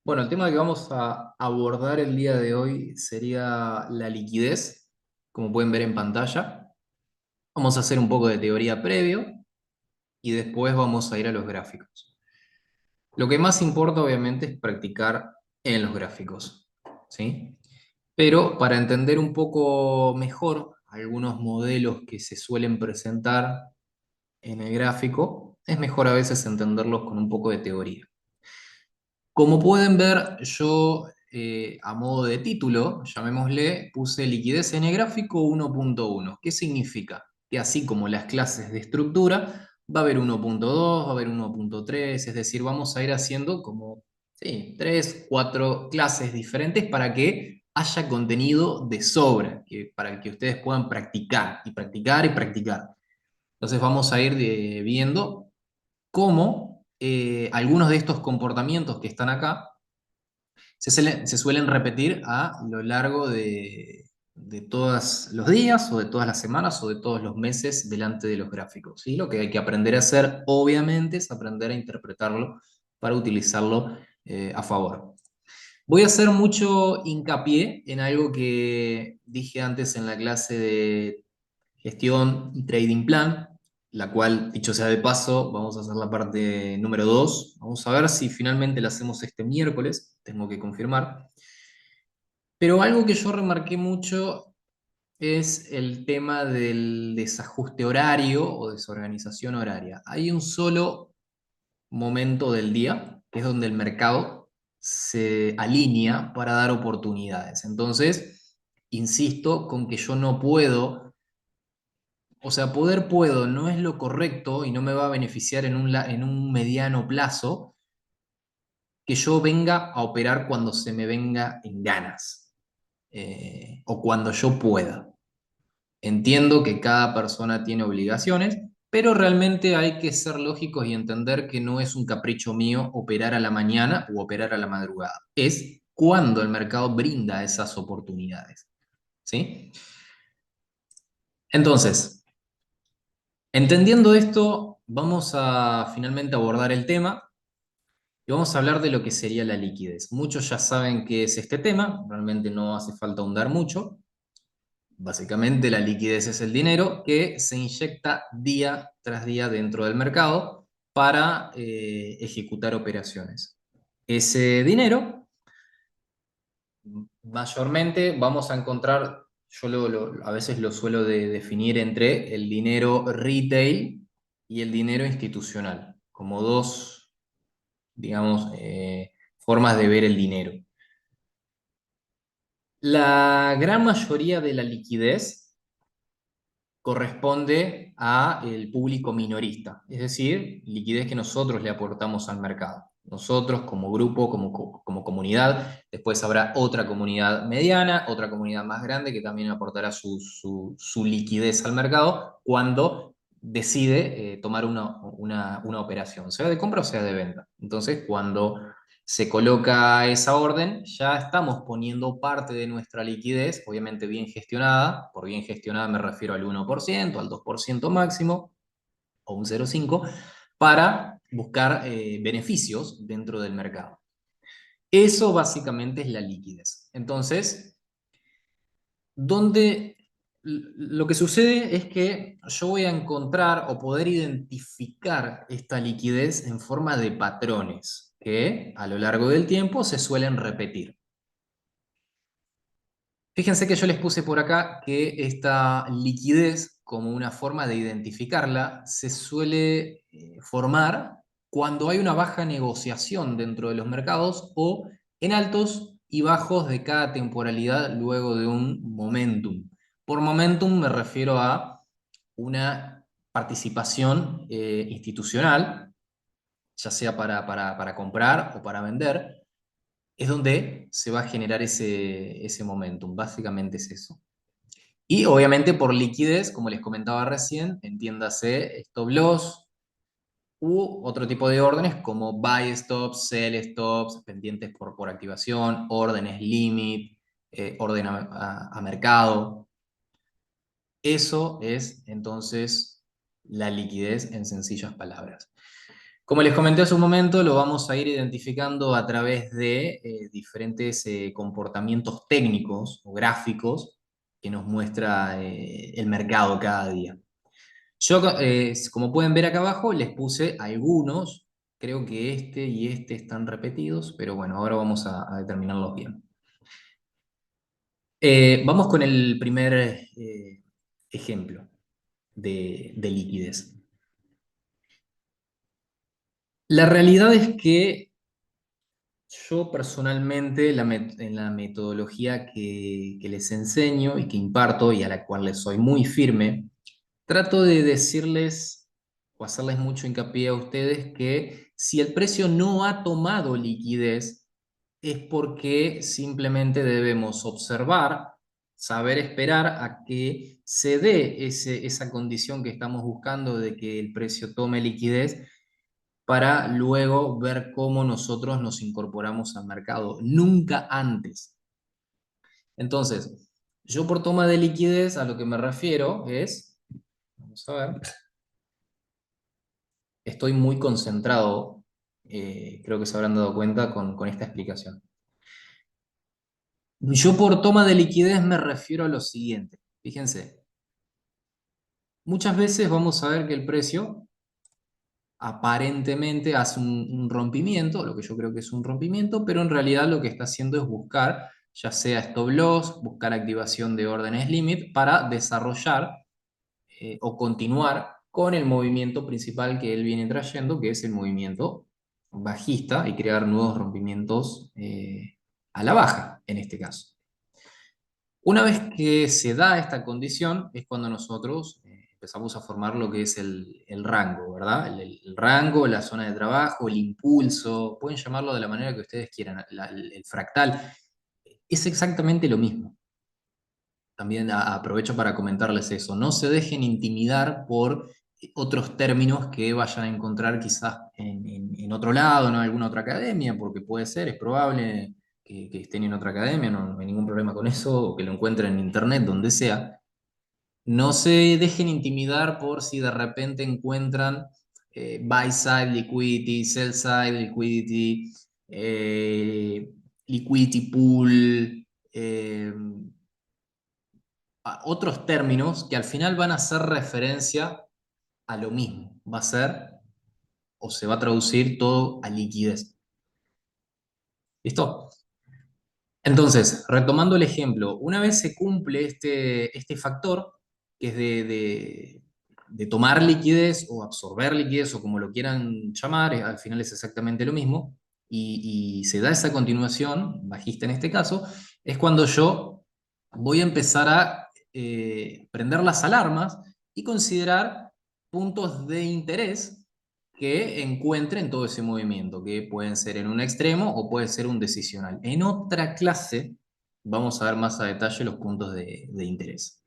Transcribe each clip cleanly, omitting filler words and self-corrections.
Bueno, el tema que vamos a abordar el día de hoy sería la liquidez, como pueden ver en pantalla. Vamos a hacer un poco de teoría previo y después vamos a ir a los gráficos. Lo que más importa, obviamente, es practicar en los gráficos, ¿sí? Pero para entender un poco mejor algunos modelos que se suelen presentar en el gráfico, es mejor a veces entenderlos con un poco de teoría. Como pueden ver, yo a modo de título, llamémosle, puse liquidez en el gráfico 1.1. ¿Qué significa? Que así como las clases de estructura, va a haber 1.2, va a haber 1.3, es decir, vamos a ir haciendo como, sí, 3, 4 clases diferentes para que haya contenido de sobra, para que ustedes puedan practicar y practicar y practicar. Entonces vamos a ir viendo cómo algunos de estos comportamientos que están acá se suelen repetir a lo largo de todos los días o de todas las semanas o de todos los meses delante de los gráficos, ¿sí? Lo que hay que aprender a hacer, obviamente, es aprender a interpretarlo para utilizarlo a favor. Voy a hacer mucho hincapié en algo que dije antes en la clase de gestión y trading plan, la cual, dicho sea de paso, vamos a hacer la parte número 2. Vamos a ver si finalmente la hacemos este miércoles, tengo que confirmar. Pero algo que yo remarqué mucho es el tema del desajuste horario o desorganización horaria. Hay un solo momento del día, que es donde el mercado se alinea para dar oportunidades. Entonces, insisto con que yo no puedo, o sea, poder puedo, no es lo correcto y no me va a beneficiar en un mediano plazo que yo venga a operar cuando se me venga en ganas o cuando yo pueda. Entiendo que cada persona tiene obligaciones, pero realmente hay que ser lógicos y entender que no es un capricho mío operar a la mañana u operar a la madrugada. Es cuando el mercado brinda esas oportunidades. ¿Sí? Entonces, entendiendo esto, vamos a finalmente abordar el tema y vamos a hablar de lo que sería la liquidez. Muchos ya saben qué es este tema, realmente no hace falta ahondar mucho. Básicamente la liquidez es el dinero que se inyecta día tras día dentro del mercado para ejecutar operaciones. Ese dinero, mayormente vamos a encontrar, yo a veces lo suelo definir entre el dinero retail y el dinero institucional, como dos, digamos, formas de ver el dinero. La gran mayoría de la liquidez corresponde a el público minorista, es decir, liquidez que nosotros le aportamos al mercado. Nosotros como grupo, como comunidad, después habrá otra comunidad mediana, otra comunidad más grande que también aportará su liquidez al mercado cuando decide tomar una operación, sea de compra o sea de venta. Entonces, cuando se coloca esa orden, ya estamos poniendo parte de nuestra liquidez, obviamente bien gestionada, por bien gestionada me refiero al 1%, al 2% máximo, o un 0,5%, para buscar beneficios dentro del mercado. Eso básicamente es la liquidez. Entonces, donde lo que sucede es que yo voy a encontrar o poder identificar esta liquidez en forma de patrones que a lo largo del tiempo se suelen repetir. Fíjense que yo les puse por acá que esta liquidez, como una forma de identificarla, se suele formar cuando hay una baja negociación dentro de los mercados o en altos y bajos de cada temporalidad luego de un momentum. Por momentum me refiero a una participación institucional, ya sea para comprar o para vender, es donde se va a generar ese momentum. Básicamente es eso. Y obviamente por liquidez, como les comentaba recién, entiéndase stop loss u otro tipo de órdenes como buy stops, sell stops, pendientes por activación, órdenes limit, orden a mercado. Eso es entonces la liquidez en sencillas palabras. Como les comenté hace un momento, lo vamos a ir identificando a través de diferentes comportamientos técnicos o gráficos que nos muestra el mercado cada día. Yo, como pueden ver acá abajo, les puse algunos. Creo que este y este están repetidos, pero bueno, ahora vamos a determinarlos bien. Vamos con el primer ejemplo de liquidez. La realidad es que yo personalmente, en la metodología que les enseño y que imparto y a la cual les soy muy firme, trato de decirles o hacerles mucho hincapié a ustedes que si el precio no ha tomado liquidez, es porque simplemente debemos observar, saber esperar a que se dé esa condición que estamos buscando de que el precio tome liquidez para luego ver cómo nosotros nos incorporamos al mercado, nunca antes. Entonces, yo por toma de liquidez a lo que me refiero es, vamos a ver, estoy muy concentrado, creo que se habrán dado cuenta con esta explicación. Yo por toma de liquidez me refiero a lo siguiente, fíjense, muchas veces vamos a ver que el precio aparentemente hace un rompimiento, lo que yo creo que es un rompimiento, pero en realidad lo que está haciendo es buscar, ya sea stop loss, buscar activación de órdenes limit para desarrollar o continuar con el movimiento principal que él viene trayendo, que es el movimiento bajista y crear nuevos rompimientos a la baja, en este caso. Una vez que se da esta condición es cuando nosotros empezamos a formar lo que es el rango, ¿verdad? El rango, la zona de trabajo, el impulso, pueden llamarlo de la manera que ustedes quieran, el fractal, es exactamente lo mismo. También aprovecho para comentarles eso, no se dejen intimidar por otros términos que vayan a encontrar quizás en otro lado, ¿no? En alguna otra academia, porque puede ser, es probable que estén en otra academia, no hay ningún problema con eso, o que lo encuentren en internet, donde sea. No se dejen intimidar por si de repente encuentran buy side liquidity, sell side liquidity, liquidity pool, otros términos que al final van a hacer referencia a lo mismo. Va a ser o se va a traducir todo a liquidez. ¿Listo? Entonces, retomando el ejemplo, una vez se cumple este factor, que es de tomar liquidez o absorber liquidez o como lo quieran llamar, al final es exactamente lo mismo, y se da esa continuación, bajista en este caso, es cuando yo voy a empezar a prender las alarmas y considerar puntos de interés que encuentren todo ese movimiento, que pueden ser en un extremo o puede ser un decisional. En otra clase vamos a ver más a detalle los puntos de interés.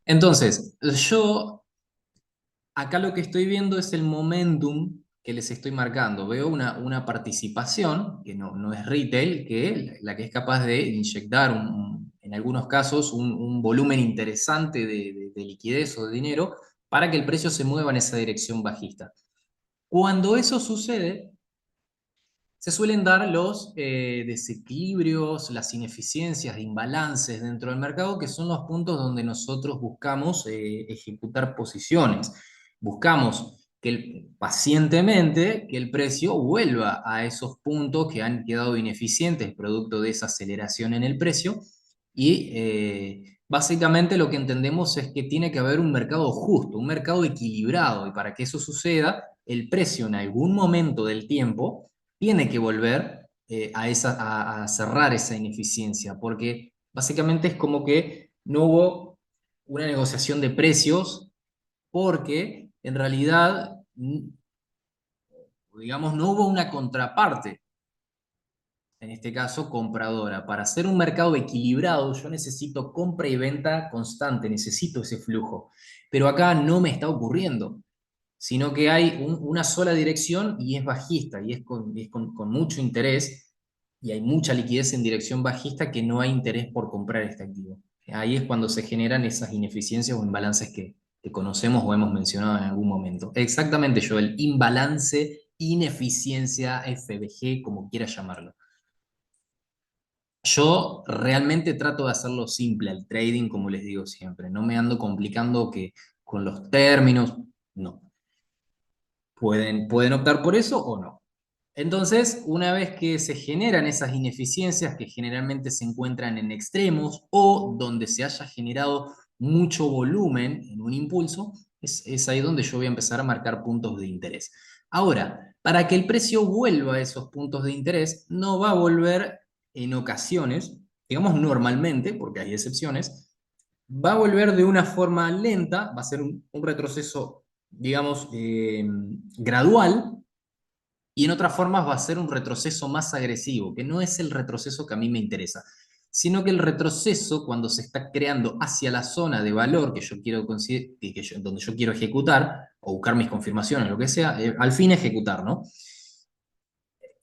Entonces, yo acá lo que estoy viendo es el momentum que les estoy marcando. Veo una participación, que no es retail, que la que es capaz de inyectar, en algunos casos, un volumen interesante de liquidez o de dinero para que el precio se mueva en esa dirección bajista. Cuando eso sucede, se suelen dar los desequilibrios, las ineficiencias, imbalances dentro del mercado, que son los puntos donde nosotros buscamos ejecutar posiciones. Buscamos pacientemente que el precio vuelva a esos puntos que han quedado ineficientes producto de esa aceleración en el precio. Y básicamente lo que entendemos es que tiene que haber un mercado justo, un mercado equilibrado. Y para que eso suceda, el precio en algún momento del tiempo tiene que volver a cerrar esa ineficiencia, porque básicamente es como que no hubo una negociación de precios, porque en realidad, digamos, no hubo una contraparte, en este caso compradora. Para hacer un mercado equilibrado, yo necesito compra y venta constante, necesito ese flujo, pero acá no me está ocurriendo, sino que hay una sola dirección y es bajista, y con mucho interés, y hay mucha liquidez en dirección bajista que no hay interés por comprar este activo. Ahí es cuando se generan esas ineficiencias o imbalances que conocemos o hemos mencionado en algún momento. Exactamente, Joel, imbalance, ineficiencia, FBG, como quieras llamarlo. Yo realmente trato de hacerlo simple al trading, como les digo siempre. No me ando complicando que con los términos, no. Pueden optar por eso o no. Entonces, una vez que se generan esas ineficiencias que generalmente se encuentran en extremos o donde se haya generado mucho volumen en un impulso, es ahí donde yo voy a empezar a marcar puntos de interés. Ahora, para que el precio vuelva a esos puntos de interés, no va a volver en ocasiones, digamos normalmente, porque hay excepciones, va a volver de una forma lenta, va a ser un retroceso, digamos, gradual, y en otras formas va a ser un retroceso más agresivo, que no es el retroceso que a mí me interesa, sino que el retroceso cuando se está creando hacia la zona de valor que yo quiero donde yo quiero ejecutar o buscar mis confirmaciones, lo que sea, al fin ejecutar, ¿no?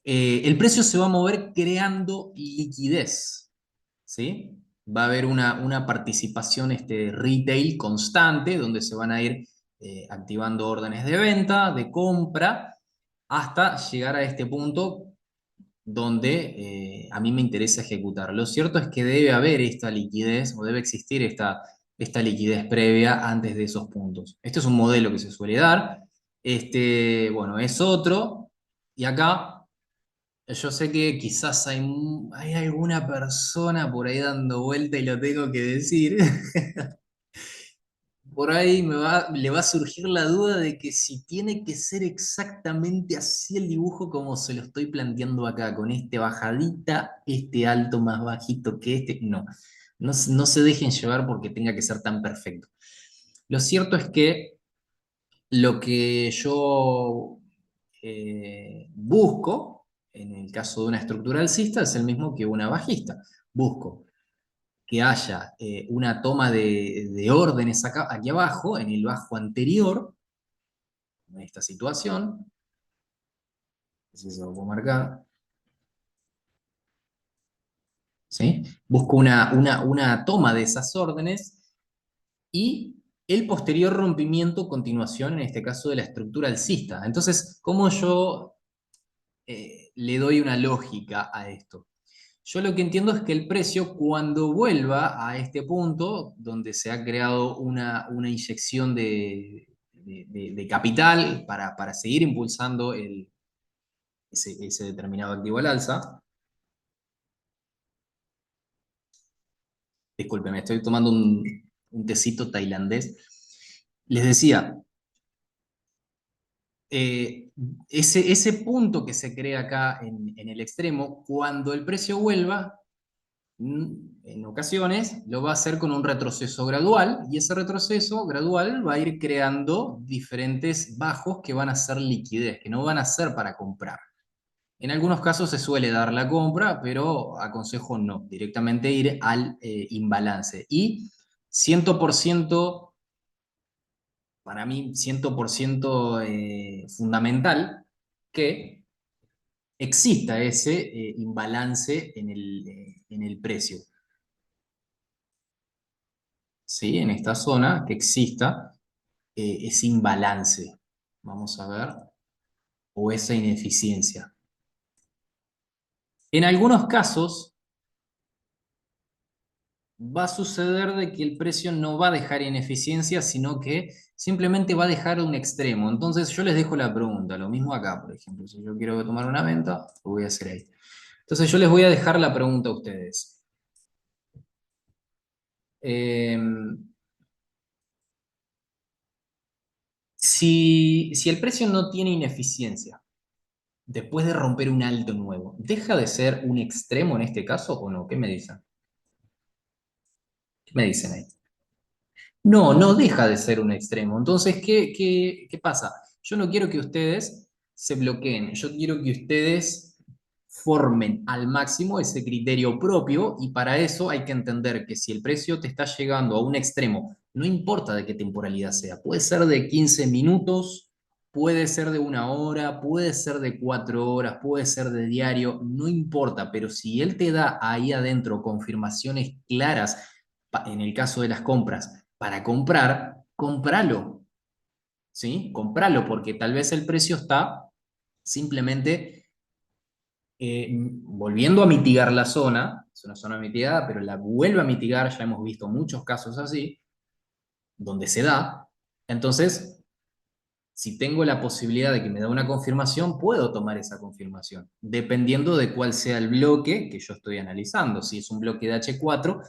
El precio se va a mover creando liquidez, ¿sí? Va a haber una participación retail constante donde se van a ir activando órdenes de venta, de compra, hasta llegar a este punto donde a mí me interesa ejecutar. Lo cierto es que debe haber esta liquidez o debe existir esta liquidez previa antes de esos puntos. Este es un modelo que se suele dar. Bueno, es otro. Y acá yo sé que quizás hay alguna persona por ahí dando vuelta y lo tengo que decir. Por ahí le va a surgir la duda de que si tiene que ser exactamente así el dibujo como se lo estoy planteando acá, con este bajadita, este alto más bajito que este. No, no se dejen llevar porque tenga que ser tan perfecto. Lo cierto es que lo que yo busco, en el caso de una estructura alcista, es el mismo que una bajista. Busco que haya una toma de órdenes acá, aquí abajo, en el bajo anterior, en esta situación, si se lo puedo marcar, ¿sí? Busco una toma de esas órdenes y el posterior rompimiento, continuación, en este caso de la estructura alcista. Entonces, ¿cómo yo le doy una lógica a esto? Yo lo que entiendo es que el precio, cuando vuelva a este punto, donde se ha creado una inyección de capital para seguir impulsando ese determinado activo al alza, disculpen, estoy tomando un tecito tailandés, les decía, eh, ese punto que se crea acá en el extremo, cuando el precio vuelva, en ocasiones lo va a hacer con un retroceso gradual y ese retroceso gradual va a ir creando diferentes bajos que van a ser liquidez, que no van a ser para comprar. En algunos casos se suele dar la compra, pero aconsejo no, directamente ir al imbalance. Y 100%, para mí, 100% fundamental que exista ese imbalance en el precio. ¿Sí? En esta zona que exista ese imbalance, vamos a ver, o esa ineficiencia. En algunos casos va a suceder de que el precio no va a dejar ineficiencia, sino que simplemente va a dejar un extremo. Entonces yo les dejo la pregunta, lo mismo acá, por ejemplo, si yo quiero tomar una venta, lo voy a hacer ahí. Entonces yo les voy a dejar la pregunta a ustedes. Eh, si el precio no tiene ineficiencia, después de romper un alto nuevo, ¿deja de ser un extremo en este caso o no? ¿Qué me dicen? ¿Qué me dicen ahí? No, no deja de ser un extremo. Entonces, ¿qué pasa? Yo no quiero que ustedes se bloqueen, yo quiero que ustedes formen al máximo ese criterio propio y para eso hay que entender que si el precio te está llegando a un extremo, no importa de qué temporalidad sea, puede ser de 15 minutos, puede ser de una hora, puede ser de 4 horas, puede ser de diario, no importa, pero si él te da ahí adentro confirmaciones claras, en el caso de las compras, para comprar, compralo, ¿sí? Compralo porque tal vez el precio está simplemente volviendo a mitigar la zona, es una zona mitigada, pero la vuelve a mitigar, ya hemos visto muchos casos así, donde se da. Entonces, si tengo la posibilidad de que me da una confirmación, puedo tomar esa confirmación, dependiendo de cuál sea el bloque que yo estoy analizando. Si es un bloque de H4,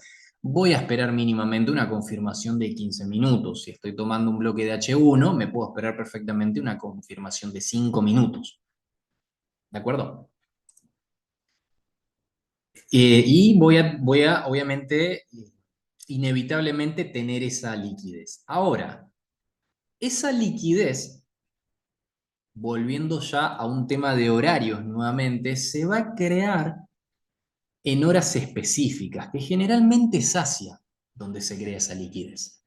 voy a esperar mínimamente una confirmación de 15 minutos. Si estoy tomando un bloque de H1, me puedo esperar perfectamente una confirmación de 5 minutos. ¿De acuerdo? Y voy a, obviamente, inevitablemente tener esa liquidez. Ahora, esa liquidez, volviendo ya a un tema de horarios nuevamente, se va a crear en horas específicas, que generalmente es Asia donde se crea esa liquidez.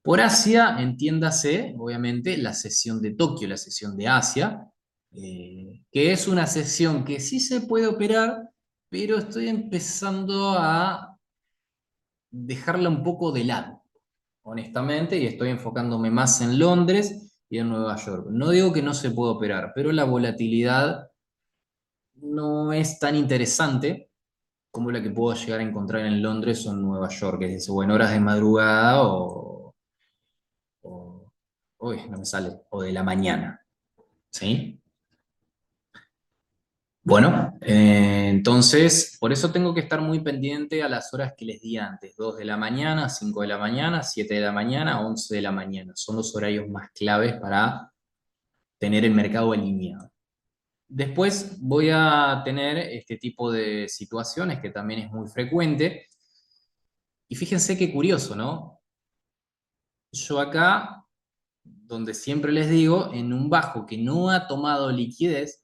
Por Asia, entiéndase, obviamente, la sesión de Tokio, la sesión de Asia, que es una sesión que sí se puede operar, pero estoy empezando a dejarla un poco de lado, honestamente, y estoy enfocándome más en Londres y en Nueva York. No digo que no se pueda operar, pero la volatilidad no es tan interesante como la que puedo llegar a encontrar en Londres o en Nueva York, es decir, o en horas de madrugada o- uy, no me sale, o de la mañana, ¿sí? Bueno, entonces, por eso tengo que estar muy pendiente a las horas que les di antes, 2 de la mañana, 5 de la mañana, 7 de la mañana, 11 de la mañana. Son los horarios más claves para tener el mercado alineado. Después voy a tener este tipo de situaciones que también es muy frecuente. Y fíjense qué curioso, ¿no? Yo acá, donde siempre les digo, en un bajo que no ha tomado liquidez,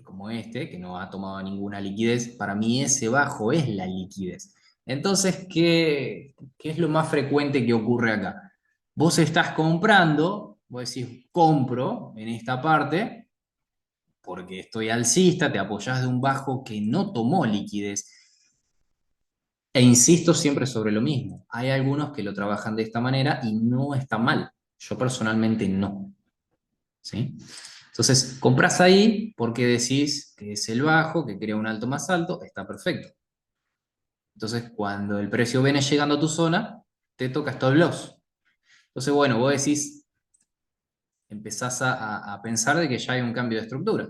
como este, que no ha tomado ninguna liquidez, para mí ese bajo es la liquidez. Entonces, ¿qué es lo más frecuente que ocurre acá? Vos estás comprando, vos decís, compro en esta parte, porque estoy alcista, te apoyás de un bajo que no tomó liquidez. E insisto siempre sobre lo mismo. Hay algunos que lo trabajan de esta manera y no está mal. Yo personalmente no. ¿Sí? Entonces, compras ahí porque decís que es el bajo, que crea un alto más alto, está perfecto. Entonces, cuando el precio viene llegando a tu zona, te toca stop loss. Entonces, bueno, vos decís, empezás a pensar de que ya hay un cambio de estructura.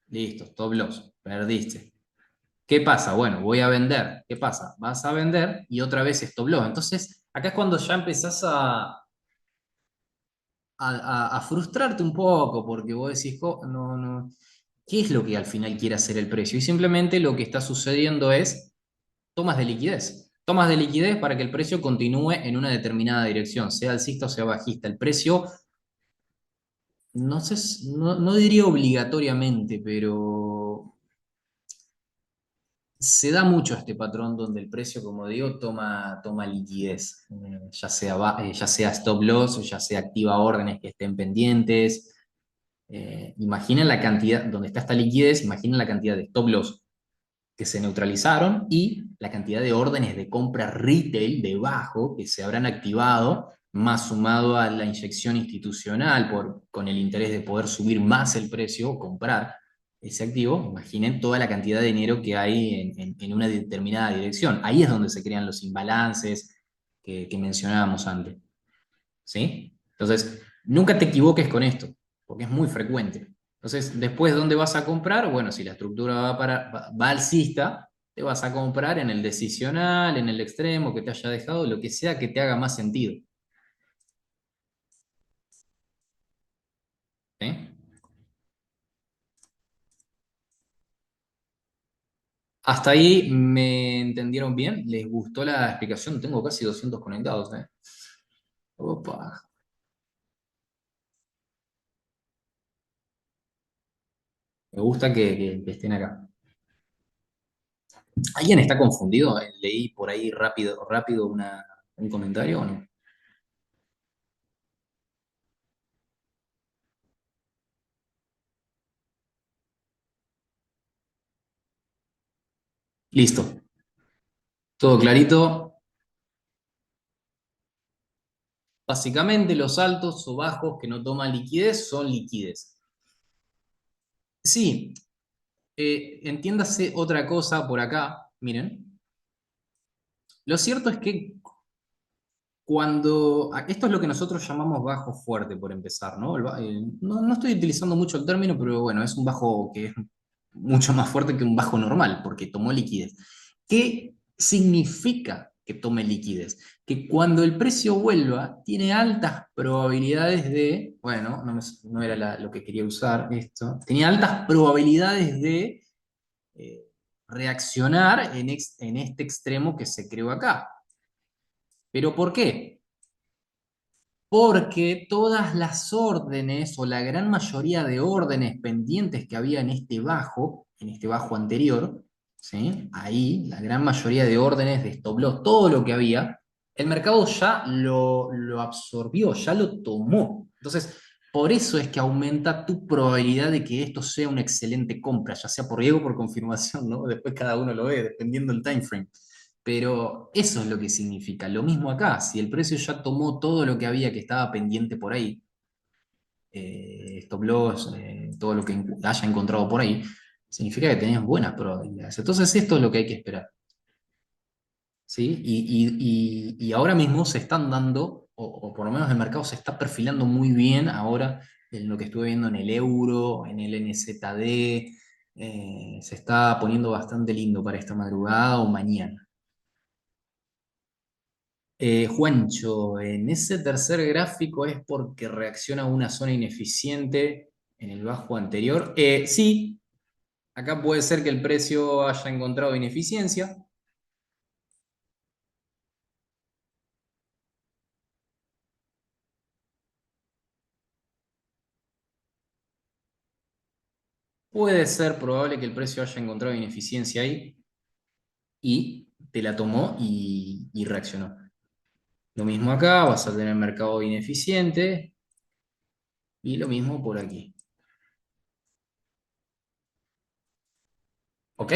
Listo, stop loss, perdiste. ¿Qué pasa? Bueno, voy a vender. ¿Qué pasa? Vas a vender y otra vez stop loss. Entonces, acá es cuando ya empezás a frustrarte un poco, porque vos decís, no, no, ¿qué es lo que al final quiere hacer el precio? Y simplemente lo que está sucediendo es tomas de liquidez. Tomas de liquidez para que el precio continúe en una determinada dirección, sea alcista o sea bajista. El precio, no sé, no diría obligatoriamente, pero se da mucho este patrón donde el precio, como digo, toma liquidez, ya sea stop loss, ya sea activa órdenes que estén pendientes. Imaginen la cantidad, donde está esta liquidez, imaginen la cantidad de stop loss que se neutralizaron y la cantidad de órdenes de compra retail debajo que se habrán activado, más sumado a la inyección institucional con el interés de poder subir más el precio o comprar ese activo. Imaginen toda la cantidad de dinero que hay en una determinada dirección. Ahí es donde se crean los imbalances que mencionábamos antes. ¿Sí? Entonces, nunca te equivoques con esto, porque es muy frecuente. Entonces, después, ¿dónde vas a comprar? Bueno, si la estructura va alcista, te vas a comprar en el decisional, en el extremo, que te haya dejado, lo que sea que te haga más sentido. ¿Sí? Hasta ahí me entendieron bien, les gustó la explicación, tengo casi 200 conectados, ¿eh? Opa. Me gusta que estén acá. ¿Alguien está confundido? ¿Leí por ahí rápido un comentario o no? Listo. Todo clarito. Básicamente los altos o bajos que no toman liquidez son liquidez. Sí, entiéndase otra cosa por acá, miren. Lo cierto es que esto es lo que nosotros llamamos bajo fuerte, por empezar, ¿no? No estoy utilizando mucho el término, pero bueno, es un bajo que es mucho más fuerte que un bajo normal, porque tomó liquidez. ¿Qué significa que tome liquidez? Que cuando el precio vuelva, tiene altas probabilidades de, bueno, no era lo que quería usar esto, tenía altas probabilidades de eh, reaccionar en este extremo que se creó acá. ¿Pero por qué? Porque todas las órdenes o la gran mayoría de órdenes pendientes que había en este bajo anterior, ¿sí? Ahí, la gran mayoría de órdenes de stop loss, todo lo que había, el mercado ya lo absorbió, ya lo tomó. Entonces, por eso es que aumenta tu probabilidad de que esto sea una excelente compra, ya sea por riesgo o por confirmación, ¿no? Después cada uno lo ve, dependiendo del time frame. Pero eso es lo que significa. Lo mismo acá, si el precio ya tomó todo lo que había que estaba pendiente por ahí, stop loss, todo lo que haya encontrado por ahí, significa que tenés buenas probabilidades. Entonces esto es lo que hay que esperar. ¿Sí? Y ahora mismo se están dando, o por lo menos el mercado se está perfilando muy bien ahora en lo que estuve viendo en el euro, en el NZD, se está poniendo bastante lindo para esta madrugada o mañana. Juancho, en ese tercer gráfico es porque reacciona a una zona ineficiente en el bajo anterior. Sí, acá puede ser que el precio haya encontrado ineficiencia. Puede ser probable que el precio haya encontrado ineficiencia ahí y te la tomó y reaccionó. Lo mismo acá, vas a tener mercado ineficiente y lo mismo por aquí. ¿Ok?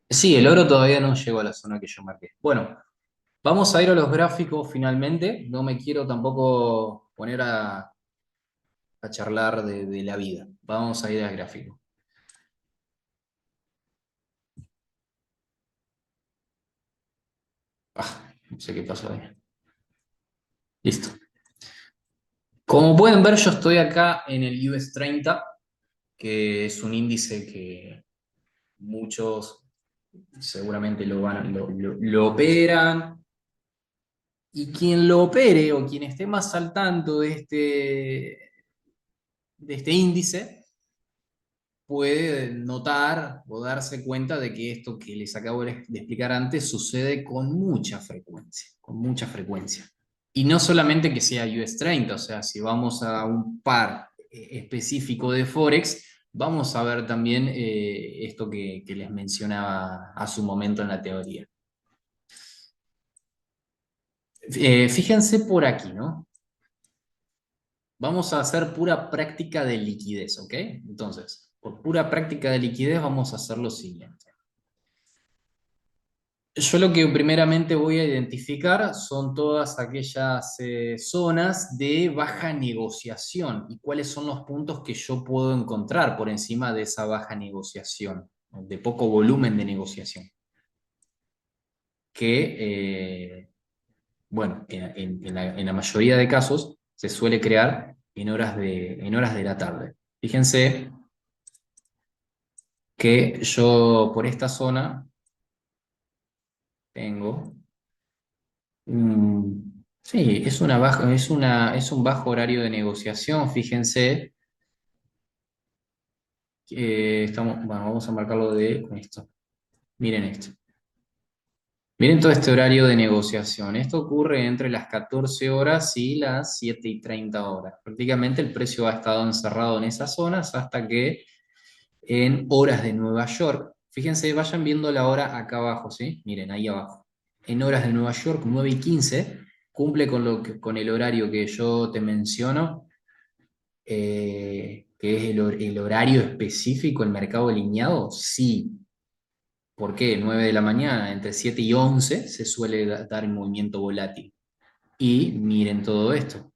Sí, el oro todavía no llegó a la zona que yo marqué. Bueno, vamos a ir a los gráficos finalmente. No me quiero tampoco poner a charlar de la vida. Vamos a ir al gráfico. No sé qué pasó ahí. Listo. Como pueden ver, yo estoy acá en el US 30, que es un índice que muchos seguramente lo operan. Y quien lo opere o quien esté más al tanto de este índice puede notar o darse cuenta de que esto que les acabo de explicar antes sucede con mucha frecuencia, con mucha frecuencia. Y no solamente que sea US 30, o sea, si vamos a un par específico de Forex, vamos a ver también esto que les mencionaba a su momento en la teoría. Fíjense por aquí, ¿no? Vamos a hacer pura práctica de liquidez, ¿ok? Entonces, por pura práctica de liquidez vamos a hacer lo siguiente. Yo lo que primeramente voy a identificar son todas aquellas zonas de baja negociación y cuáles son los puntos que yo puedo encontrar por encima de esa baja negociación, de poco volumen de negociación, que, bueno, en la mayoría de casos se suele crear en horas de la tarde. Fíjense que yo por esta zona tengo sí, es un bajo horario de negociación, fíjense. Bueno, vamos a marcarlo con esto. Miren esto. Miren todo este horario de negociación. Esto ocurre entre las 14 horas y las 7:30 horas. Prácticamente el precio ha estado encerrado en esas zonas hasta que en horas de Nueva York, fíjense, vayan viendo la hora acá abajo, ¿sí? Miren, ahí abajo. En horas de Nueva York, 9:15, cumple con el horario que yo te menciono, que es el horario específico, el mercado alineado, sí. ¿Por qué? 9 de la mañana, entre 7 y 11 se suele dar el movimiento volátil. Y miren todo esto.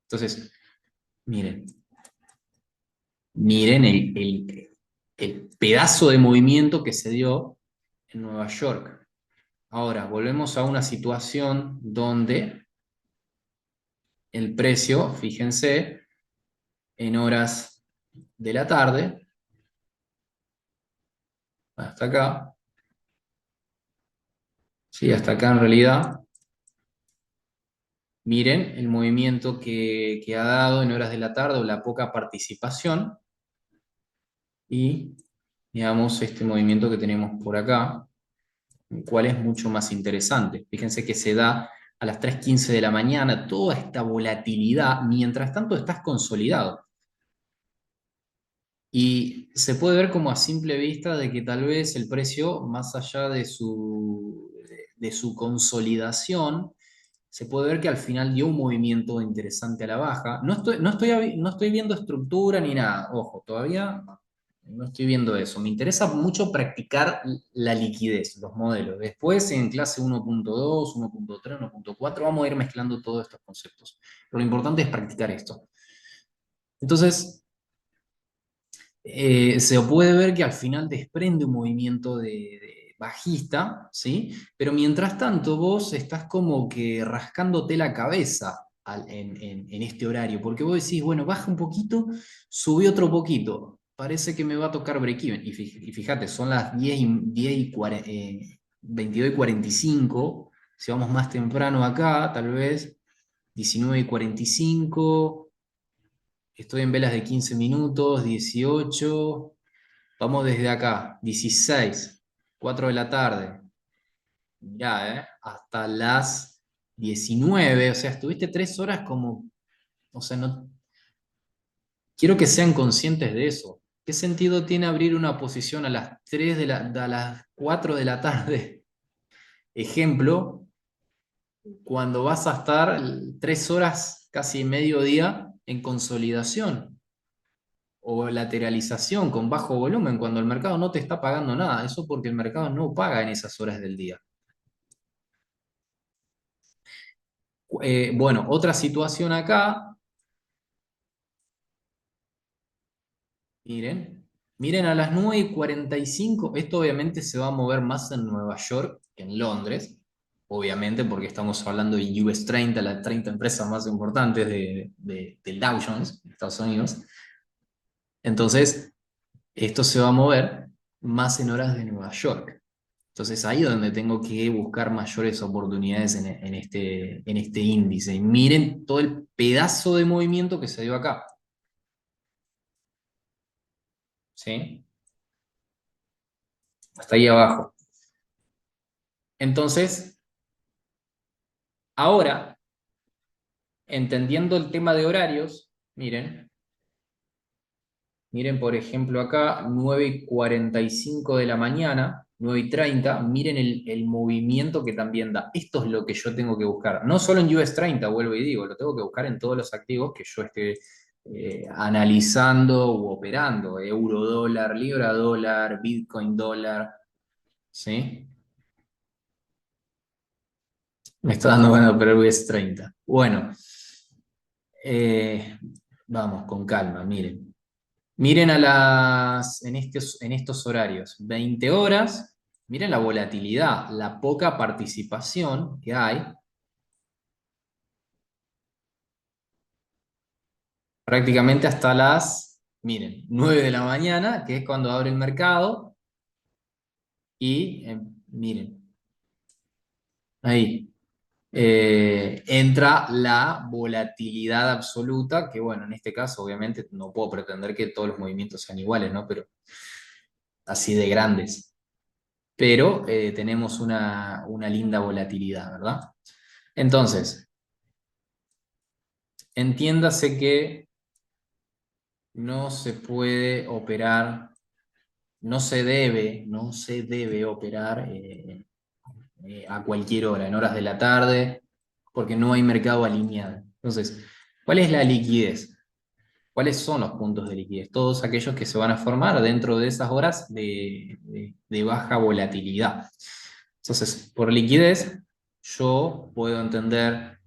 Entonces, miren, miren el pedazo de movimiento que se dio en Nueva York. Ahora, volvemos a una situación donde el precio, fíjense, en horas de la tarde, hasta acá, sí, hasta acá en realidad, miren el movimiento que ha dado en horas de la tarde o la poca participación y, digamos, este movimiento que tenemos por acá, el cual es mucho más interesante. Fíjense que se da a las 3:15 de la mañana toda esta volatilidad, mientras tanto estás consolidado. Y se puede ver como a simple vista de que tal vez el precio, más allá de su consolidación, se puede ver que al final dio un movimiento interesante a la baja. No estoy viendo estructura ni nada, ojo, todavía no estoy viendo eso. Me interesa mucho practicar la liquidez, los modelos. Después en clase 1.2, 1.3, 1.4 vamos a ir mezclando todos estos conceptos. Pero lo importante es practicar esto. Entonces, se puede ver que al final desprende un movimiento de bajista, ¿sí? Pero mientras tanto vos estás como que rascándote la cabeza en este horario, porque vos decís, bueno, baja un poquito, subí otro poquito, parece que me va a tocar break-even. Y fíjate, son las 22:45, si vamos más temprano acá, tal vez 19:45. Estoy en velas de 15 minutos, 18. Vamos desde acá, 16, 4 de la tarde. Mirá, hasta las 19. O sea, estuviste 3 horas como, o sea, no, quiero que sean conscientes de eso. ¿Qué sentido tiene abrir una posición a las 3 a las 4 de la tarde? Ejemplo, cuando vas a estar 3 horas, casi medio día, en consolidación o lateralización con bajo volumen cuando el mercado no te está pagando nada. Eso porque el mercado no paga en esas horas del día. Bueno, otra situación acá, miren, miren a las 9:45. Esto obviamente se va a mover más en Nueva York que en Londres, obviamente porque estamos hablando de US 30, las 30 empresas más importantes del Dow Jones, de Estados Unidos. Entonces, esto se va a mover más en horas de Nueva York. Entonces ahí es donde tengo que buscar mayores oportunidades en este índice. Y miren todo el pedazo de movimiento que se dio acá. ¿Sí? Hasta ahí abajo. Entonces, ahora, entendiendo el tema de horarios, miren por ejemplo acá, 9:45 de la mañana, 9:30, miren el movimiento que también da. Esto es lo que yo tengo que buscar. No solo en US 30, vuelvo y digo, lo tengo que buscar en todos los activos que yo esté analizando u operando. Euro dólar, libra dólar, Bitcoin dólar, ¿sí? Me está dando bueno, pero US 30. Bueno, eh, vamos con calma, miren. Miren en estos horarios, 20 horas, miren la volatilidad, la poca participación que hay, prácticamente hasta miren, 9 de la mañana, que es cuando abre el mercado, y miren, ahí entra la volatilidad absoluta, que bueno, en este caso obviamente no puedo pretender que todos los movimientos sean iguales, ¿no? Pero así de grandes. Pero tenemos una linda volatilidad, ¿verdad? Entonces, entiéndase que no se puede operar, no se debe operar a cualquier hora, en horas de la tarde, porque no hay mercado alineado. Entonces, ¿cuál es la liquidez? ¿Cuáles son los puntos de liquidez? Todos aquellos que se van a formar dentro de esas horas de baja volatilidad. Entonces, por liquidez, yo puedo entender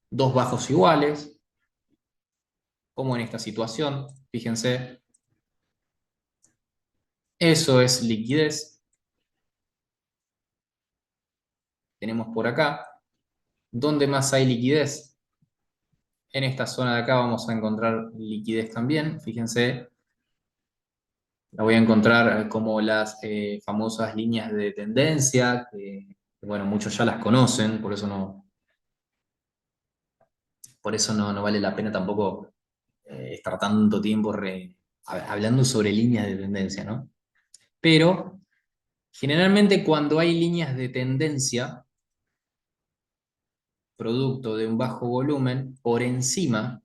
dos bajos iguales, como en esta situación. Fíjense, eso es liquidez. Tenemos por acá. ¿Dónde más hay liquidez? En esta zona de acá vamos a encontrar liquidez también. Fíjense, la voy a encontrar como las famosas líneas de tendencia, que, bueno, muchos ya las conocen, por eso no vale la pena tampoco estar tanto tiempo hablando sobre líneas de tendencia, ¿no? Pero generalmente cuando hay líneas de tendencia, producto de un bajo volumen, por encima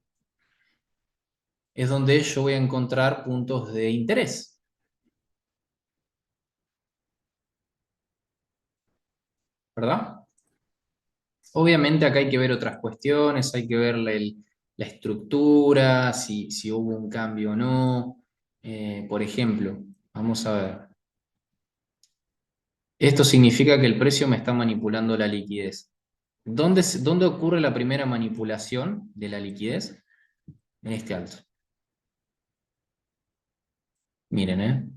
es donde yo voy a encontrar puntos de interés, ¿verdad? Obviamente acá hay que ver otras cuestiones, hay que ver la estructura, si hubo un cambio o no. Por ejemplo, vamos a ver. Esto significa que el precio me está manipulando la liquidez. ¿Dónde ocurre la primera manipulación de la liquidez? En este alto. Miren, ¿eh?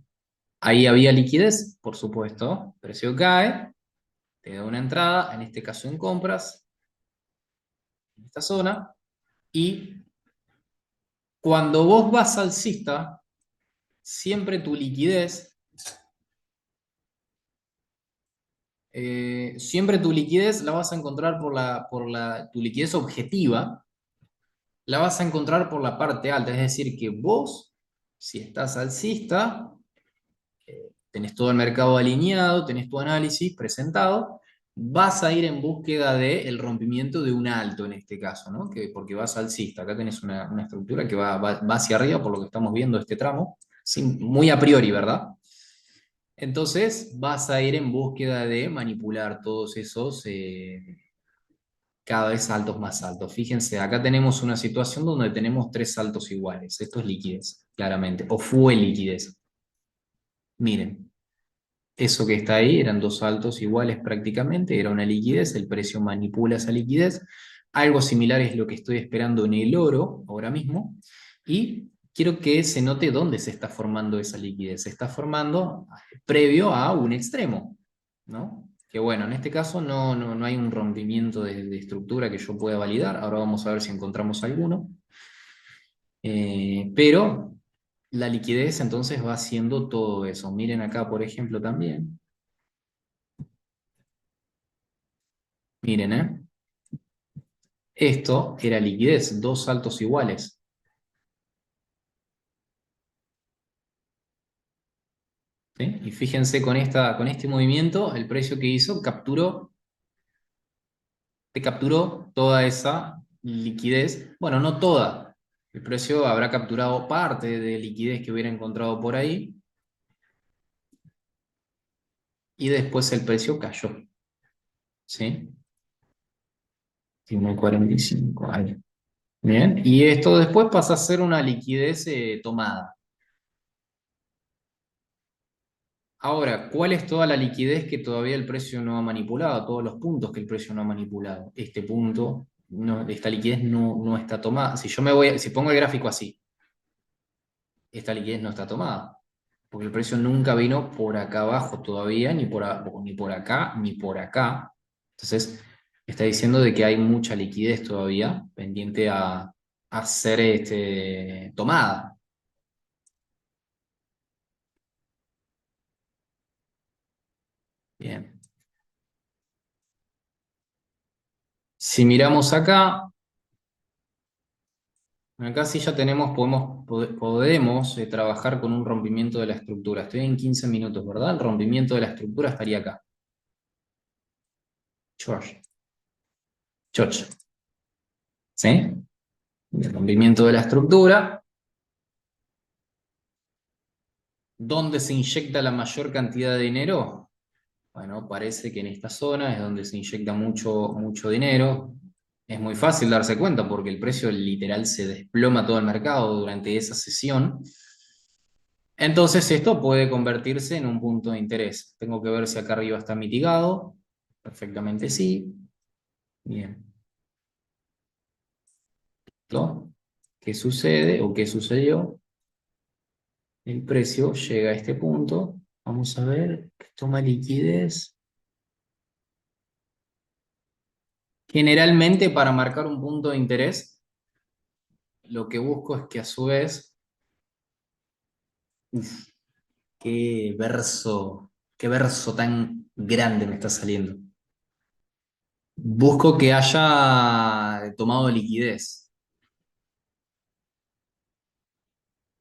Ahí había liquidez, por supuesto. El precio cae, te da una entrada, en este caso en compras, en esta zona. Y cuando vos vas alcista, siempre tu liquidez la vas a encontrar tu liquidez objetiva, la vas a encontrar por la parte alta. Es decir, que vos, si estás alcista, tenés todo el mercado alineado, tenés tu análisis presentado, vas a ir en búsqueda del rompimiento de un alto en este caso, ¿no? Porque vas alcista. Acá tenés una estructura que va hacia arriba, por lo que estamos viendo este tramo, muy a priori, ¿verdad? Entonces vas a ir en búsqueda de manipular todos esos cada vez saltos más altos. Fíjense, acá tenemos una situación donde tenemos tres saltos iguales. Esto es liquidez, claramente, o fue liquidez. Miren, eso que está ahí eran dos saltos iguales prácticamente, era una liquidez, el precio manipula esa liquidez. Algo similar es lo que estoy esperando en el oro ahora mismo. Y quiero que se note dónde se está formando esa liquidez. Se está formando previo a un extremo, ¿no? Que bueno, en este caso no hay un rompimiento de estructura que yo pueda validar. Ahora vamos a ver si encontramos alguno. Pero la liquidez entonces va haciendo todo eso. Miren acá, por ejemplo, también. Miren, ¿eh? Esto era liquidez, dos saltos iguales. ¿Sí? Y fíjense con este movimiento, el precio que hizo te capturó toda esa liquidez. Bueno, no toda. El precio habrá capturado parte de liquidez que hubiera encontrado por ahí y después el precio cayó. ¿Sí? 1,45. Ahí. Bien. Y esto después pasa a ser una liquidez tomada. Ahora, ¿cuál es toda la liquidez que todavía el precio no ha manipulado? Todos los puntos que el precio no ha manipulado. Este punto, esta liquidez no está tomada. Si pongo el gráfico así, esta liquidez no está tomada. Porque el precio nunca vino por acá abajo todavía, ni por acá, ni por acá. Entonces, está diciendo de que hay mucha liquidez todavía pendiente a ser tomada. Bien. Si miramos acá, acá sí ya podemos trabajar con un rompimiento de la estructura. Estoy en 15 minutos, ¿verdad? El rompimiento de la estructura estaría acá. George. George. ¿Sí? El rompimiento de la estructura. ¿Dónde se inyecta la mayor cantidad de dinero? Bueno, parece que en esta zona es donde se inyecta mucho dinero. Es muy fácil darse cuenta porque el precio literal se desploma todo el mercado durante esa sesión. Entonces esto puede convertirse en un punto de interés. Tengo que ver si acá arriba está mitigado. Perfectamente sí. Bien. ¿No? ¿Qué sucede o qué sucedió? El precio llega a este punto. Vamos a ver. Toma liquidez. Generalmente para marcar un punto de interés, lo que busco es que a su vez, uf, qué verso tan grande me está saliendo. Busco que haya tomado liquidez.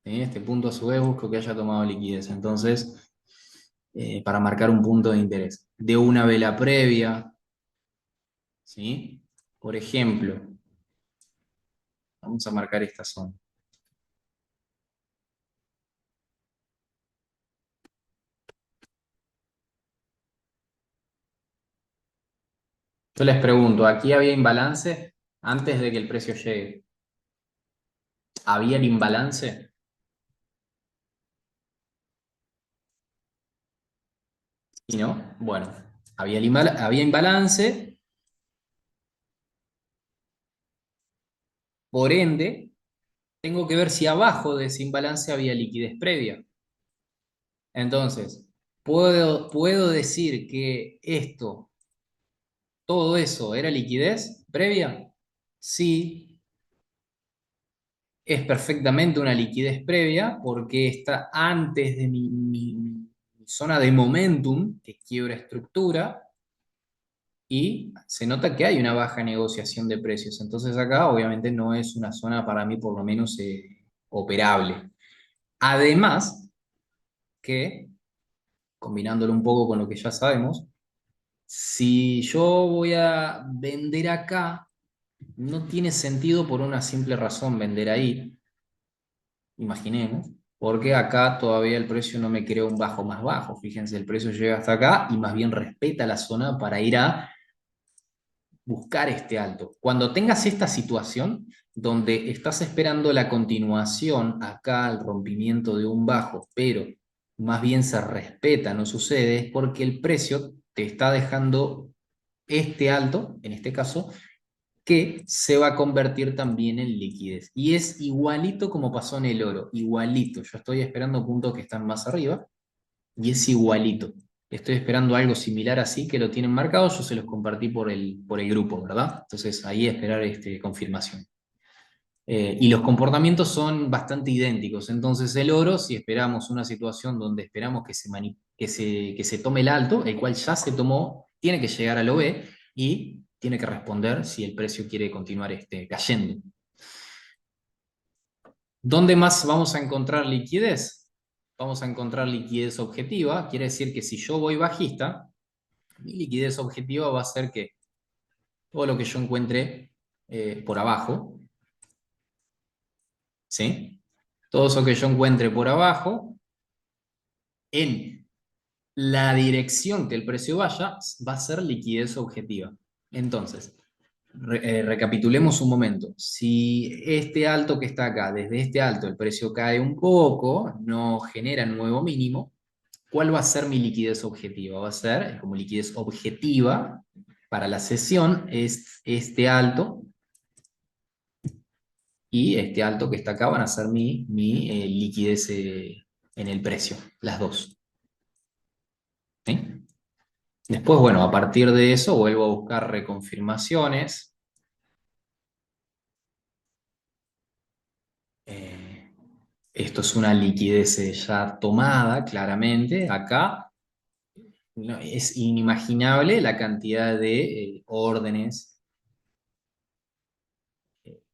En este punto a su vez busco que haya tomado liquidez. Entonces, para marcar un punto de interés. De una vela previa, ¿sí? Por ejemplo, vamos a marcar esta zona. Yo les pregunto, ¿aquí había imbalance antes de que el precio llegue? ¿Había el imbalance? ¿Y no? Bueno, había imbalance, por ende, tengo que ver si abajo de ese imbalance había liquidez previa. Entonces, puedo decir que esto, todo eso, era liquidez previa. Sí, es perfectamente una liquidez previa porque está antes de mi zona de momentum, que quiebra estructura, y se nota que hay una baja negociación de precios. Entonces acá obviamente no es una zona para mí por lo menos operable. Además que, combinándolo un poco con lo que ya sabemos, si yo voy a vender acá, no tiene sentido por una simple razón vender ahí, imaginemos, porque acá todavía el precio no me crea un bajo más bajo. Fíjense, el precio llega hasta acá y más bien respeta la zona para ir a buscar este alto. Cuando tengas esta situación donde estás esperando la continuación acá, el rompimiento de un bajo, pero más bien se respeta, no sucede, es porque el precio te está dejando este alto, en este caso, que se va a convertir también en liquidez. Y es igualito como pasó en el oro, igualito. Yo estoy esperando puntos que están más arriba y es igualito. Estoy esperando algo similar así que lo tienen marcado, yo se los compartí por el grupo, ¿verdad? Entonces ahí esperar confirmación. Y los comportamientos son bastante idénticos. Entonces el oro, si esperamos una situación donde esperamos que se tome el alto, el cual ya se tomó, tiene que llegar al OB y tiene que responder si el precio quiere continuar cayendo. ¿Dónde más vamos a encontrar liquidez? Vamos a encontrar liquidez objetiva, quiere decir que si yo voy bajista, mi liquidez objetiva va a ser que todo lo que yo encuentre por abajo, ¿sí? Todo eso que yo encuentre por abajo, en la dirección que el precio vaya, va a ser liquidez objetiva. Entonces, recapitulemos un momento. Si este alto que está acá, desde este alto el precio cae un poco, no genera nuevo mínimo, ¿cuál va a ser mi liquidez objetiva? Va a ser, como liquidez objetiva para la sesión, es este alto y este alto que está acá van a ser mi liquidez en el precio, las dos. ¿Sí? Después, bueno, a partir de eso vuelvo a buscar reconfirmaciones. Eh, Esto es una liquidez ya tomada, claramente. Acá no, es inimaginable la cantidad de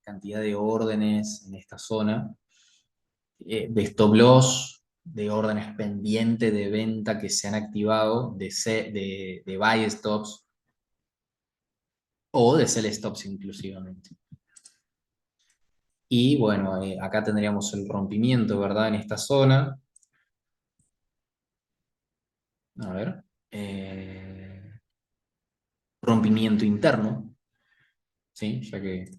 cantidad de órdenes en esta zona, de stop loss, de órdenes pendientes de venta que se han activado, de buy stops o de sell stops inclusivamente. Y bueno, acá tendríamos el rompimiento, ¿verdad? En esta zona. A ver. Rompimiento interno. ¿sí? Ya que...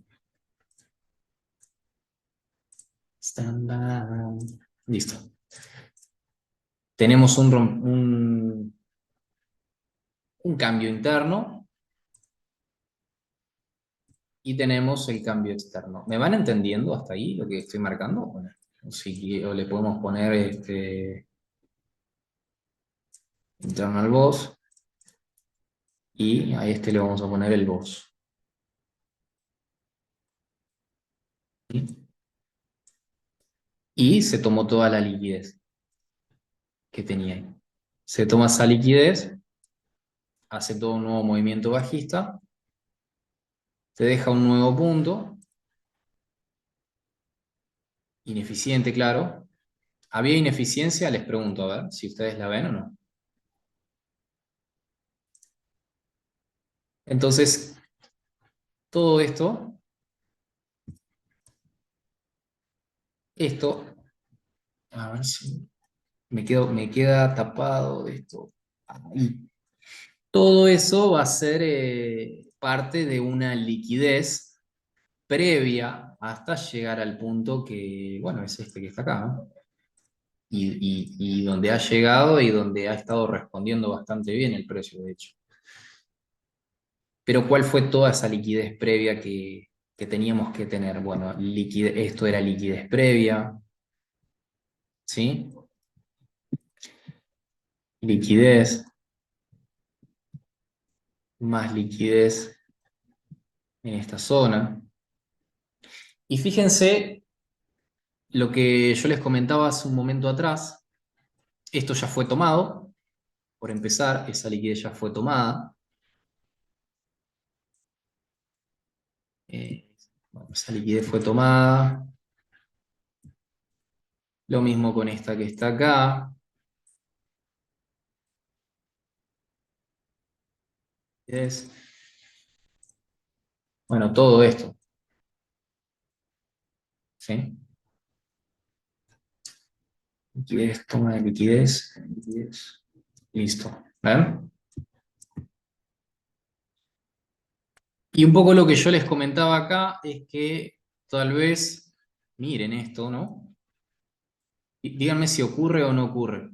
Estándar. Listo. Tenemos un cambio interno y tenemos el cambio externo. ¿Me van entendiendo hasta ahí lo que estoy marcando? Bueno, o le podemos poner internal boss y a este le vamos a poner el boss. ¿Sí? Y se tomó toda la liquidez que tenía ahí. Se toma esa liquidez, hace todo un nuevo movimiento bajista, te deja un nuevo punto, ineficiente, claro. ¿Había ineficiencia? Les pregunto, a ver si ustedes la ven o no. Entonces, todo esto, a ver si me queda tapado esto. Ahí. Todo eso va a ser parte de una liquidez previa hasta llegar al punto que, bueno, es este que está acá, ¿no? Y donde ha llegado y donde ha estado respondiendo bastante bien el precio, de hecho. Pero ¿cuál fue toda esa liquidez previa que teníamos que tener? Bueno, esto era liquidez previa, ¿sí? Liquidez, más liquidez en esta zona. Y fíjense lo que yo les comentaba hace un momento atrás, esto ya fue tomado, por empezar, esa liquidez ya fue tomada. Eh, bueno, esa liquidez fue tomada. Lo mismo con esta que está acá. Bueno, todo esto, ¿sí? Liquidez, toma de liquidez, liquidez. Listo. ¿Ven? Y un poco lo que yo les comentaba acá es que tal vez, miren esto, ¿no? Díganme si ocurre o no ocurre.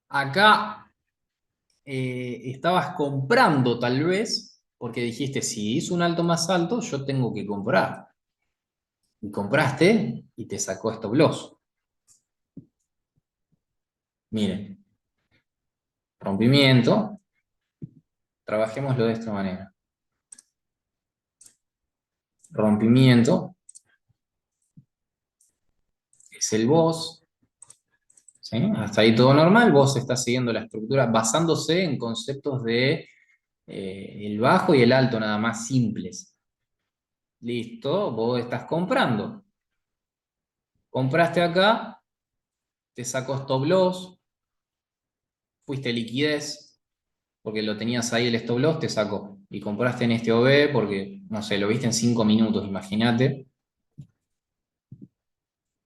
Acá estabas comprando tal vez, porque dijiste, si hizo un alto más alto, yo tengo que comprar. Y compraste y te sacó stop loss. Miren, rompimiento, trabajémoslo de esta manera. Rompimiento es el boss, ¿sí? Hasta ahí todo normal, vos estás siguiendo la estructura basándose en conceptos de el bajo y el alto nada más simples. Listo, vos estás comprando. Compraste acá, te sacó stop loss, fuiste liquidez, porque lo tenías ahí el stop loss, te sacó. Y compraste en este OB porque, no sé, lo viste en 5 minutos, imagínate.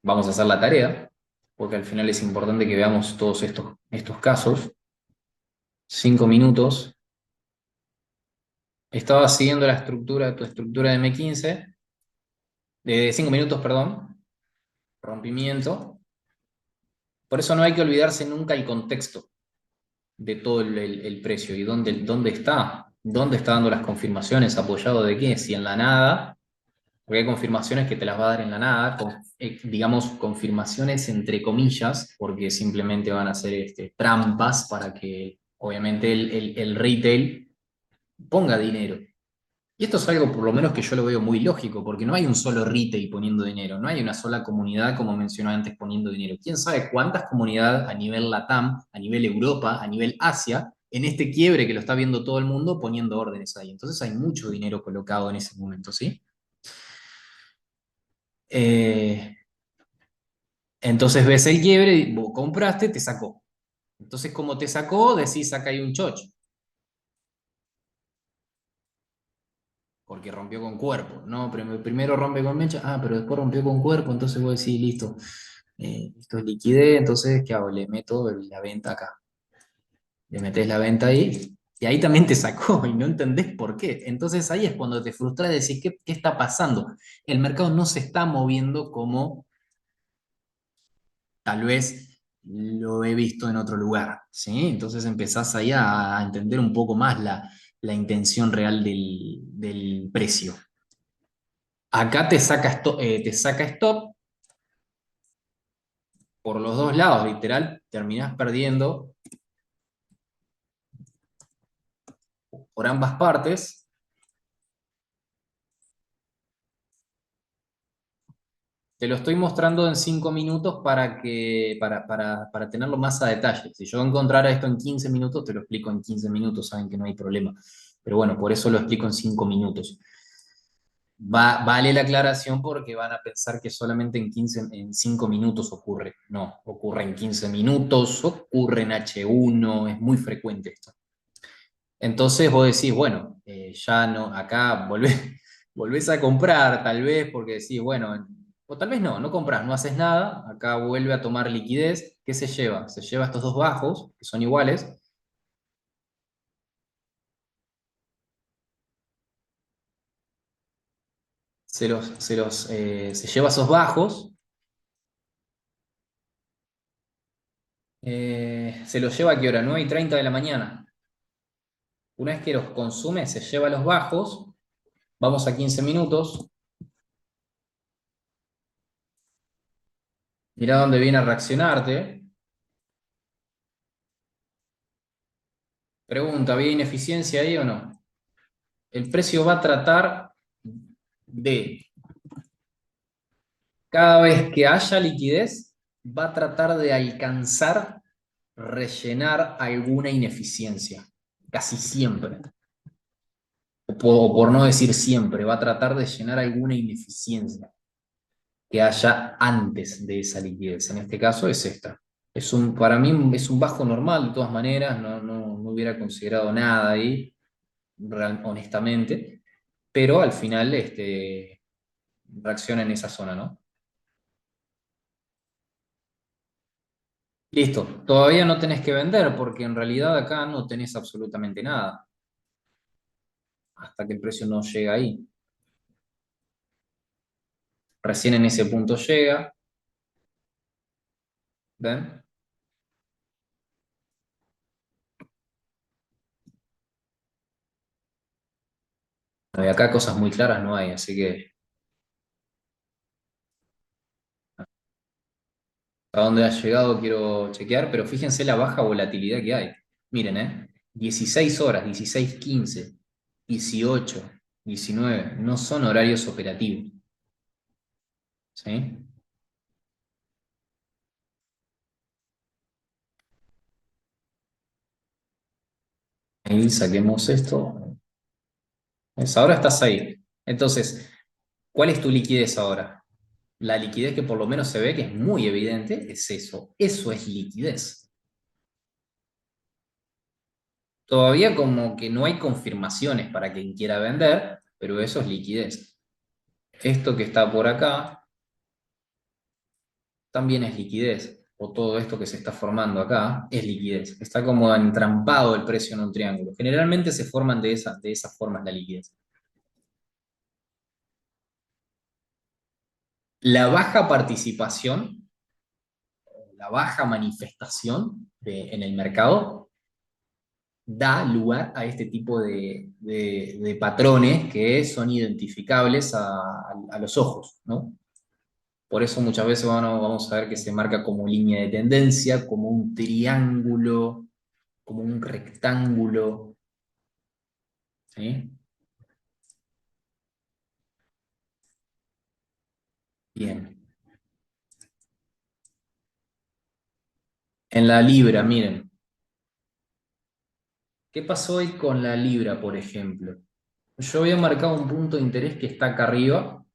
Vamos a hacer la tarea, porque al final es importante que veamos todos estos casos. 5 minutos. Estaba siguiendo la estructura, tu estructura de M15, de 5 minutos, perdón, rompimiento. Por eso no hay que olvidarse nunca el contexto de todo el precio y dónde está dando las confirmaciones, apoyado de qué, si en la nada, porque hay confirmaciones que te las va a dar en la nada, digamos confirmaciones entre comillas, porque simplemente van a ser trampas para que obviamente el retail ponga dinero. Y esto es algo por lo menos que yo lo veo muy lógico, porque no hay un solo retail poniendo dinero, no hay una sola comunidad, como mencioné antes, poniendo dinero. ¿Quién sabe cuántas comunidades a nivel LATAM, a nivel Europa, a nivel Asia, en este quiebre que lo está viendo todo el mundo, poniendo órdenes ahí? Entonces hay mucho dinero colocado en ese momento, ¿sí? Eh, entonces ves el quiebre, y vos compraste, te sacó. Entonces, como te sacó, decís acá hay un chocho. Porque rompió con cuerpo, ¿no? Primero rompe con mecha, pero después rompió con cuerpo, entonces voy a decir, listo, esto es liquidez, entonces, ¿qué hago? Le meto la venta acá. Le metes la venta ahí, Y ahí también te sacó y no entendés por qué. Entonces ahí es cuando te frustras y decís, ¿qué está pasando? El mercado no se está moviendo como tal vez lo he visto en otro lugar, ¿sí? Entonces empezás ahí a entender un poco más la intención real del precio. Acá te saca stop por los dos lados, literal, terminás perdiendo por ambas partes. Te lo estoy mostrando en 5 minutos para tenerlo más a detalle. Si yo encontrara esto en 15 minutos, te lo explico en 15 minutos, saben que no hay problema. Pero bueno, por eso lo explico en 5 minutos. Vale la aclaración porque van a pensar que solamente en 5 minutos ocurre. No, ocurre en 15 minutos, ocurre en H1, es muy frecuente esto. Entonces vos decís, bueno, ya no, acá volvés, volvés a comprar tal vez porque decís, bueno, o tal vez no compras, no haces nada, acá vuelve a tomar liquidez. ¿Qué se lleva? Se lleva estos dos bajos, que son iguales, se lleva esos bajos, se los lleva a qué hora, 9:30 de la mañana. Una vez que los consume, se lleva los bajos, vamos a 15 minutos, mirá dónde viene a reaccionarte. Pregunta, ¿había ineficiencia ahí o no? El precio va a tratar de, cada vez que haya liquidez, va a tratar de alcanzar, rellenar alguna ineficiencia, casi siempre. O por no decir siempre, va a tratar de llenar alguna ineficiencia que haya antes de esa liquidez. En este caso es esta. Para mí es un bajo normal, de todas maneras, no hubiera considerado nada ahí, honestamente, pero al final reacciona en esa zona, ¿no? Listo, todavía no tenés que vender porque en realidad acá no tenés absolutamente nada hasta que el precio no llega ahí. Recién en ese punto llega, ¿ven? Y acá cosas muy claras no hay, así que a dónde ha llegado quiero chequear, pero fíjense la baja volatilidad que hay. Miren, 16 horas, 16:15, 18, 19, no son horarios operativos, ¿sí? Ahí saquemos esto. Ahora estás ahí. Entonces, ¿cuál es tu liquidez ahora? La liquidez que por lo menos se ve que es muy evidente es eso. Eso es liquidez. Todavía como que no hay confirmaciones para quien quiera vender, pero eso es liquidez. Esto que está por acá también es liquidez, o todo esto que se está formando acá es liquidez. Está como entrampado el precio en un triángulo. Generalmente se forman de esas formas la liquidez. La baja participación, la baja manifestación en el mercado da lugar a este tipo de patrones que son identificables a los ojos, ¿no? Por eso muchas veces vamos a ver que se marca como línea de tendencia, como un triángulo, como un rectángulo, ¿sí? Bien. En la libra, miren, ¿qué pasó hoy con la libra, por ejemplo? Yo había marcado un punto de interés que está acá arriba,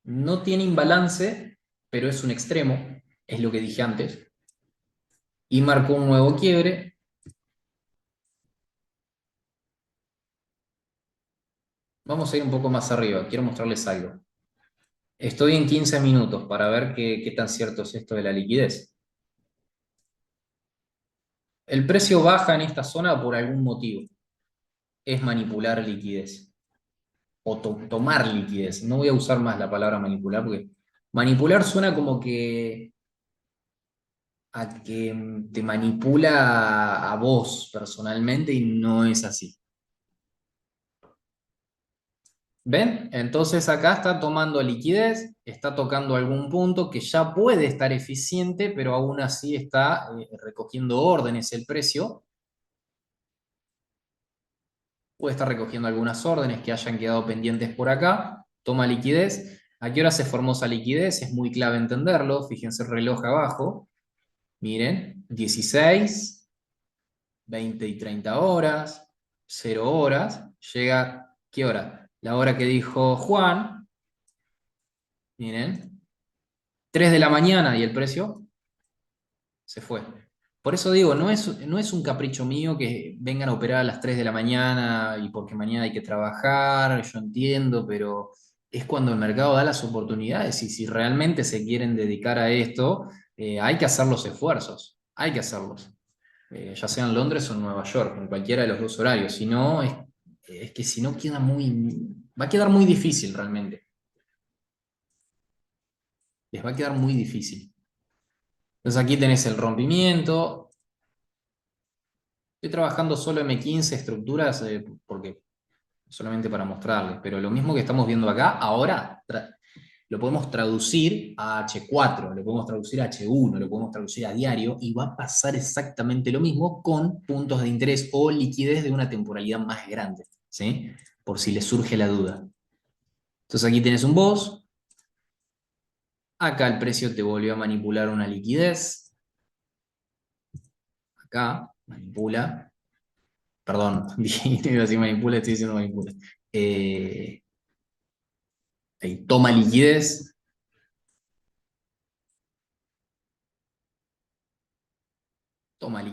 no tiene imbalance, pero es un extremo, es lo que dije antes, y marcó un nuevo quiebre. Vamos a ir un poco más arriba, quiero mostrarles algo. Estoy en 15 minutos para ver qué tan cierto es esto de la liquidez. El precio baja en esta zona por algún motivo. es manipular liquidez o tomar liquidez. No voy a usar más la palabra manipular porque manipular suena como que a que te manipula a vos personalmente y no es así. ¿Ven? Entonces acá está tomando liquidez, está tocando algún punto que ya puede estar eficiente, pero aún así está recogiendo órdenes el precio. Puede estar recogiendo algunas órdenes que hayan quedado pendientes por acá. Toma liquidez. ¿A qué hora se formó esa liquidez? Es muy clave entenderlo. Fíjense el reloj abajo. Miren, 16, 20 y 30 horas, 0 horas. Llega, ¿qué hora? La hora que dijo Juan. Miren, 3 de la mañana y el precio se fue. Por eso digo, no es un capricho mío que vengan a operar a las 3 de la mañana y porque mañana hay que trabajar, yo entiendo, pero es cuando el mercado da las oportunidades y si realmente se quieren dedicar a esto, hay que hacer los esfuerzos, hay que hacerlos. Ya sea en Londres o en Nueva York, en cualquiera de los dos horarios. Si no, es que si no va a quedar muy difícil realmente. Les va a quedar muy difícil. Entonces aquí tenés el rompimiento. Estoy trabajando solo M15 estructuras porque solamente para mostrarles, pero lo mismo que estamos viendo acá, ahora lo podemos traducir a H4, lo podemos traducir a H1, lo podemos traducir a diario y va a pasar exactamente lo mismo con puntos de interés o liquidez de una temporalidad más grande, ¿sí? Por si les surge la duda. Entonces aquí tenés un boss, acá el precio te volvió a manipular una liquidez, acá manipula, perdón, iba a decir manipula, estoy diciendo manipula. Eh, Ahí, toma liquidez, toma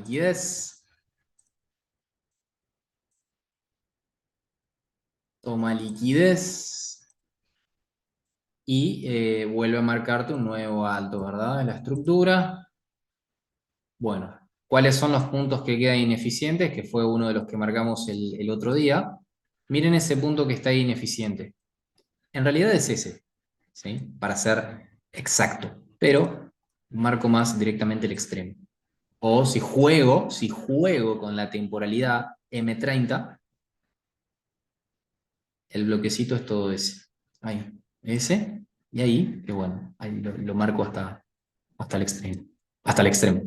liquidez y vuelve a marcarte un nuevo alto, ¿verdad? En la estructura. Bueno, ¿cuáles son los puntos que quedan ineficientes? Que fue uno de los que marcamos el otro día. Miren ese punto que está ineficiente. En realidad es ese, ¿sí? Para ser exacto, pero marco más directamente el extremo. O si juego con la temporalidad M30, el bloquecito es todo ese. Ahí, ese, y ahí, que bueno, ahí lo marco hasta el extremo. Hasta el extremo.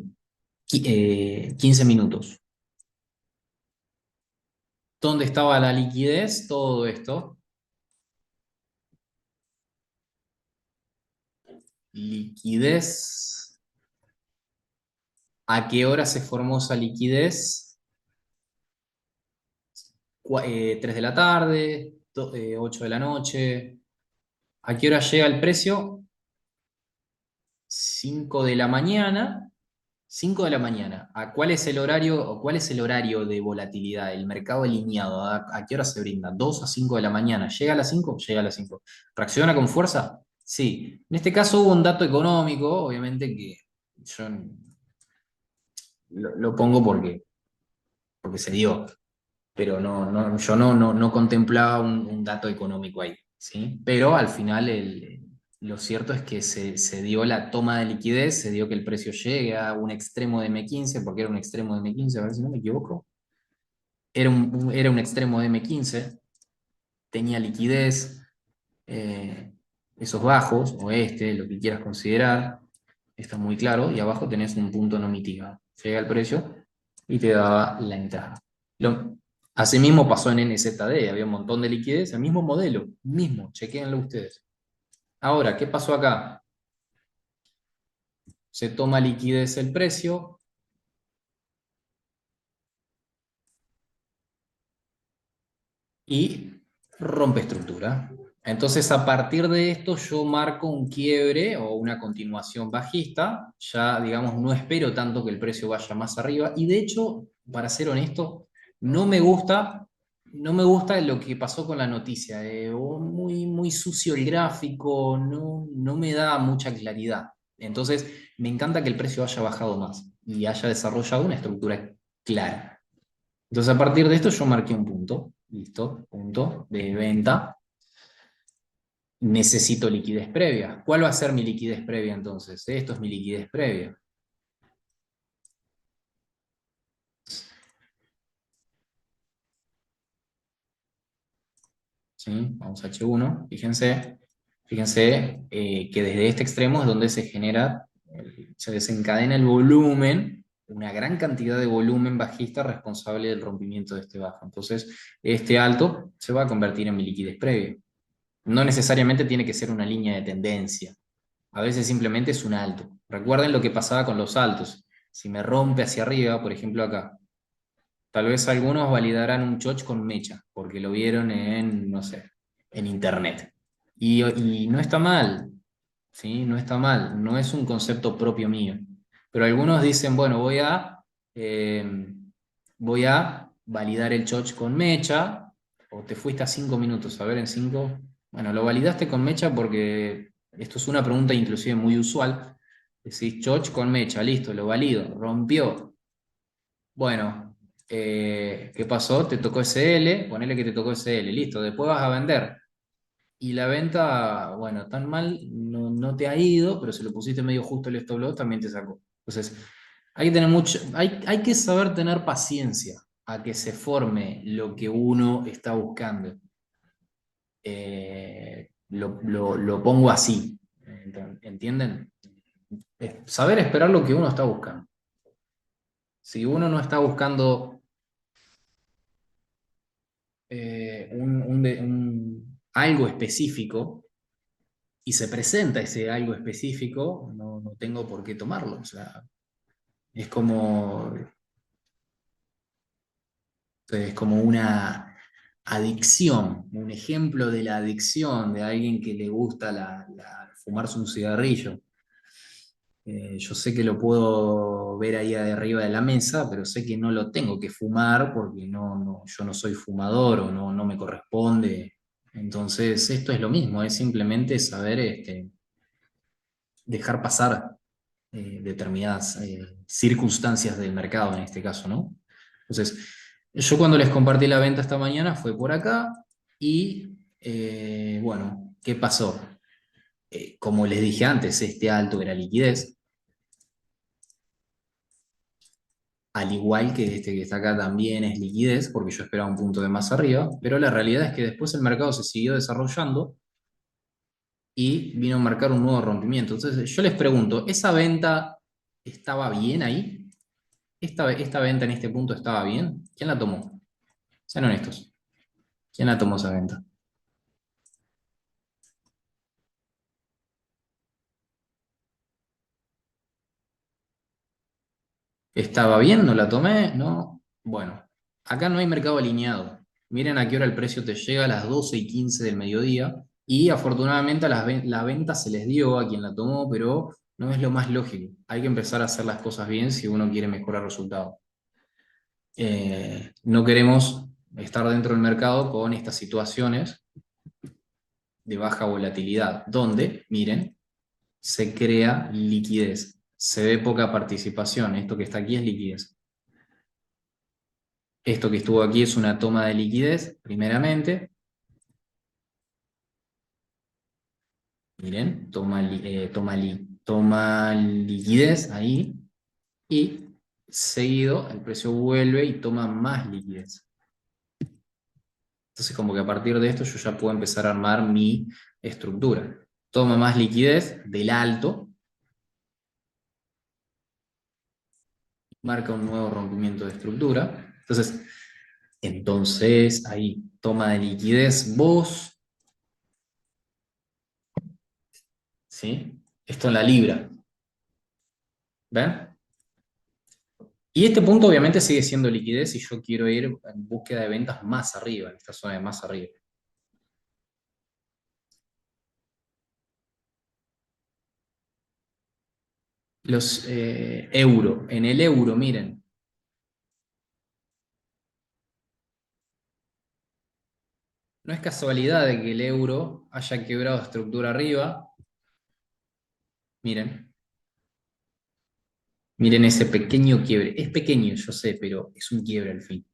15 minutos. ¿Dónde estaba la liquidez? Todo esto. Liquidez. ¿A qué hora se formó esa liquidez? 3 de la tarde, 8 de la noche. ¿A qué hora llega el precio? 5 de la mañana. 5 de la mañana. ¿Cuál es el horario o cuál es el horario de volatilidad? El mercado alineado. ¿A qué hora se brinda? 2 a 5 de la mañana. ¿Llega a las 5? Llega a las 5. ¿Reacciona con fuerza? Sí. En este caso hubo un dato económico, obviamente que yo lo pongo porque se dio, pero yo no contemplaba un dato económico ahí, ¿sí? Pero al final lo cierto es que se dio la toma de liquidez, se dio que el precio llegue a un extremo de M15, porque era un extremo de M15, a ver si no me equivoco. Era un extremo de M15, tenía liquidez, eh, esos bajos, o lo que quieras considerar, está muy claro, y abajo tenés un punto no mitigado. Llega el precio y te daba la entrada. Asimismo pasó en NZD, había un montón de liquidez, el mismo modelo, mismo, chequéenlo ustedes. Ahora, ¿qué pasó acá? Se toma liquidez el precio y rompe estructura. Entonces, a partir de esto, yo marco un quiebre o una continuación bajista. Ya, digamos, no espero tanto que el precio vaya más arriba. Y de hecho, para ser honesto, no me gusta, no me gusta lo que pasó con la noticia. Muy, muy sucio el gráfico, no me da mucha claridad. Entonces, me encanta que el precio haya bajado más y haya desarrollado una estructura clara. Entonces, a partir de esto, yo marqué un punto. Listo, punto de venta. Necesito liquidez previa. ¿Cuál va a ser mi liquidez previa entonces? Esto es mi liquidez previa. ¿Sí? Vamos a H1. Fíjense que desde este extremo es donde se genera, se desencadena el volumen, una gran cantidad de volumen bajista responsable del rompimiento de este bajo. Entonces, este alto se va a convertir en mi liquidez previa. No necesariamente tiene que ser una línea de tendencia. A veces simplemente es un alto. Recuerden lo que pasaba con los altos. Si me rompe hacia arriba, por ejemplo acá, tal vez algunos validarán un choch con mecha, porque lo vieron en, no sé, en internet. Y no está mal, ¿sí? No está mal, no es un concepto propio mío. Pero algunos dicen, bueno, eh, voy a validar el choch con mecha, o te fuiste a 5 minutos, a ver, en 5. Bueno, lo validaste con mecha porque esto es una pregunta inclusive muy usual. Decís choch con mecha, listo, lo valido, rompió. Bueno, ¿qué pasó? Te tocó SL, ponele que te tocó SL, listo, después vas a vender. Y la venta, bueno, tan mal no te ha ido, pero si lo pusiste medio justo el stop loss, también te sacó. Entonces, hay que tener hay que saber tener paciencia a que se forme lo que uno está buscando. Lo pongo así, ¿entienden? Saber esperar lo que uno está buscando. Si uno no está buscando algo específico y se presenta ese algo específico, no tengo por qué tomarlo. O sea, es como, es como una adicción, un ejemplo de la adicción de alguien que le gusta fumarse un cigarrillo. Yo sé que lo puedo ver ahí arriba de la mesa, pero sé que no lo tengo que fumar porque yo no soy fumador o no me corresponde. Entonces, esto es lo mismo, es simplemente saber dejar pasar determinadas circunstancias del mercado en este caso, ¿no? Entonces, yo cuando les compartí la venta esta mañana fue por acá y bueno, ¿qué pasó? Como les dije antes, este alto era liquidez, al igual que este que está acá también es liquidez, porque yo esperaba un punto de más arriba, pero la realidad es que después el mercado se siguió desarrollando y vino a marcar un nuevo rompimiento. Entonces, yo les pregunto, ¿esa venta estaba bien ahí? ¿Esta venta en este punto estaba bien? ¿Quién la tomó? Sean honestos. ¿Quién la tomó esa venta? ¿Estaba bien? ¿No la tomé? No. Bueno, acá no hay mercado alineado. Miren a qué hora el precio te llega a las 12:15 del mediodía y afortunadamente la venta se les dio a quien la tomó, pero no es lo más lógico. Hay que empezar a hacer las cosas bien si uno quiere mejorar resultados. No queremos estar dentro del mercado con estas situaciones de baja volatilidad, donde, miren, se crea liquidez. Se ve poca participación. Esto que está aquí es liquidez. Esto que estuvo aquí es una toma de liquidez, primeramente. Miren, toma liquidez ahí. Y seguido el precio vuelve y toma más liquidez. Entonces, como que a partir de esto yo ya puedo empezar a armar mi estructura. Toma más liquidez del alto, marca un nuevo rompimiento de estructura. Entonces ahí, toma de liquidez vos, ¿sí? Esto en la libra, ¿ven? Y este punto obviamente sigue siendo liquidez y yo quiero ir en búsqueda de ventas más arriba, en esta zona de más arriba. Los euro, en el euro, miren, no es casualidad de que el euro haya quebrado estructura arriba, miren, miren ese pequeño quiebre. Es pequeño, yo sé, pero es un quiebre al fin.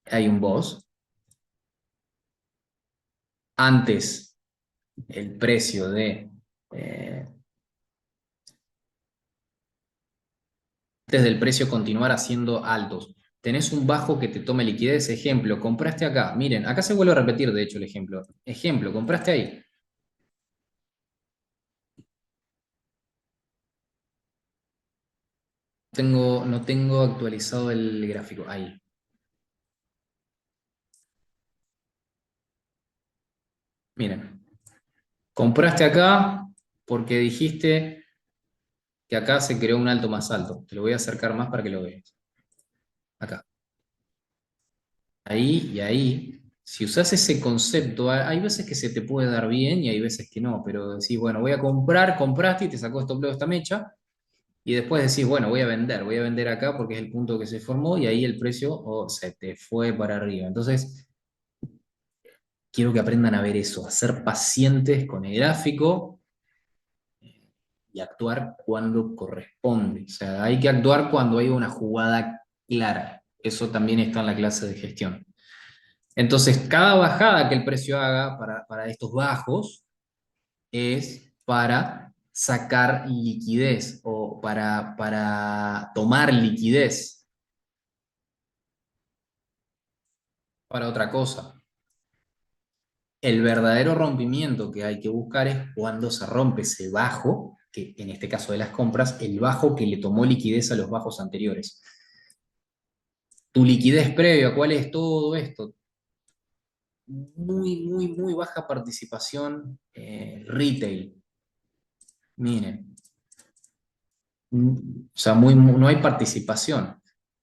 hay un boss. Antes el precio eh, antes del precio continuar siendo altos. Tenés un bajo que te tome liquidez. Ejemplo, compraste acá. Miren, acá se vuelve a repetir, de hecho, el ejemplo. Ejemplo, compraste ahí. No tengo actualizado el gráfico. Ahí. Miren, compraste acá porque dijiste que acá se creó un alto más alto. Te lo voy a acercar más para que lo veas. Acá. Ahí y ahí. Si usas ese concepto, hay veces que se te puede dar bien y hay veces que no, pero decís, bueno, voy a comprar, compraste y te sacó stop loss esta mecha, y después decís, bueno, voy a vender acá porque es el punto que se formó y ahí el precio se te fue para arriba. Entonces, quiero que aprendan a ver eso, a ser pacientes con el gráfico y actuar cuando corresponde. O sea, hay que actuar cuando hay una jugada clara. Eso también está en la clase de gestión. Entonces, cada bajada que el precio haga para estos bajos es para sacar liquidez o para tomar liquidez para otra cosa. El verdadero rompimiento que hay que buscar es cuando se rompe ese bajo, que en este caso de las compras, el bajo que le tomó liquidez a los bajos anteriores. Tu liquidez previa, ¿cuál es todo esto? Muy, muy, muy baja participación retail. Miren, o sea, no hay participación.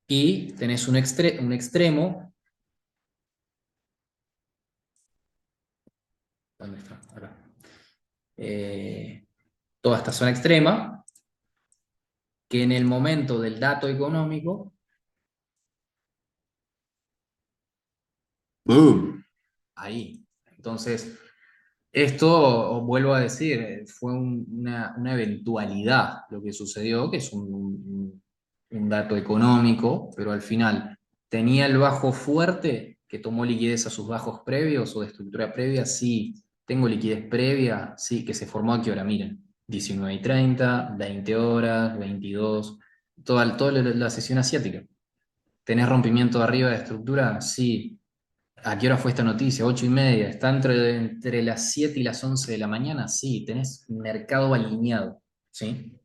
Y tenés un extremo, ¿dónde está? Acá. Eh, Toda esta zona extrema, que en el momento del dato económico, ¡boom! Ahí. Entonces, esto, os vuelvo a decir, fue una eventualidad lo que sucedió, que es un dato económico, pero al final tenía el bajo fuerte que tomó liquidez a sus bajos previos o de estructura previa, sí. Tengo liquidez previa, sí, que se formó a qué hora, miren, 19:30, 20 horas, 22, toda la sesión asiática. ¿Tenés rompimiento de arriba de estructura? Sí. ¿A qué hora fue esta noticia? 8:30. ¿Está entre las 7 y las 11 de la mañana? Sí, tenés mercado alineado. ¿Sí?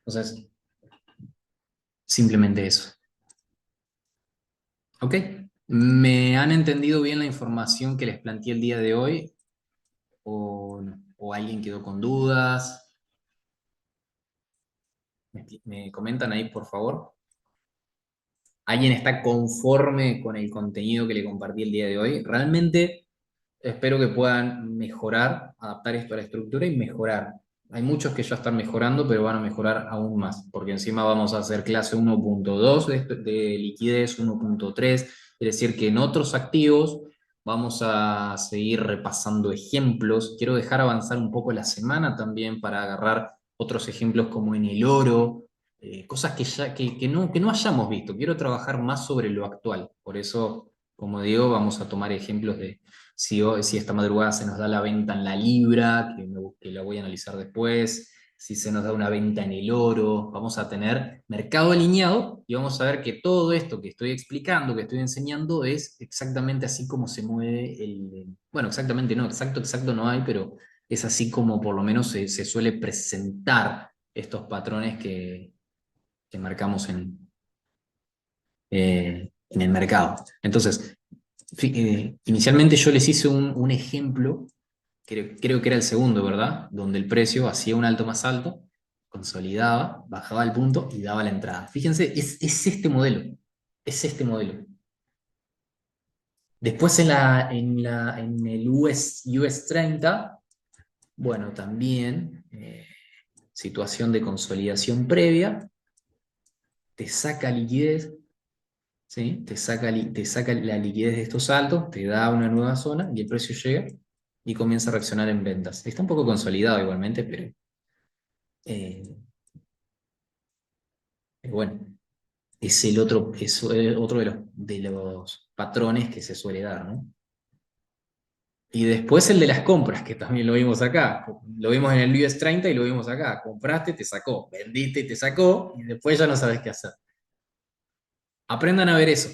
Entonces, simplemente eso. ¿Ok? ¿Me han entendido bien la información que les planteé el día de hoy? ¿O, no? ¿O alguien quedó con dudas? ¿Me comentan ahí, por favor? ¿Alguien está conforme con el contenido que le compartí el día de hoy? Realmente espero que puedan mejorar, adaptar esto a la estructura y mejorar. Hay muchos que ya están mejorando, pero van a mejorar aún más, porque encima vamos a hacer clase 1.2 de liquidez, 1.3, es decir, que en otros activos vamos a seguir repasando ejemplos. Quiero dejar avanzar un poco la semana también para agarrar otros ejemplos como en el oro, cosas que no hayamos visto. Quiero trabajar más sobre lo actual. Por eso, como digo, vamos a tomar ejemplos de si esta madrugada se nos da la venta en la libra, que la voy a analizar después, si se nos da una venta en el oro, vamos a tener mercado alineado y vamos a ver que todo esto que estoy explicando, que estoy enseñando, es exactamente así como se mueve bueno, exactamente no, exacto no hay, pero es así como por lo menos se suele presentar estos patrones que marcamos en el mercado. Entonces, inicialmente yo les hice un ejemplo, creo que era el segundo, ¿verdad? Donde el precio hacía un alto más alto, consolidaba, bajaba el punto y daba la entrada. Fíjense, es este modelo, es este modelo. Después en el US 30, bueno, también situación de consolidación previa, te saca liquidez, ¿sí? Te saca la liquidez de estos altos, te da una nueva zona y el precio llega y comienza a reaccionar en ventas. Está un poco consolidado igualmente, eh, pero bueno, es otro de los patrones que se suele dar, ¿no? Y después el de las compras, que también lo vimos acá. Lo vimos en el US 30 y lo vimos acá. Compraste, te sacó. Vendiste, te sacó. Y después ya no sabes qué hacer. Aprendan a ver eso.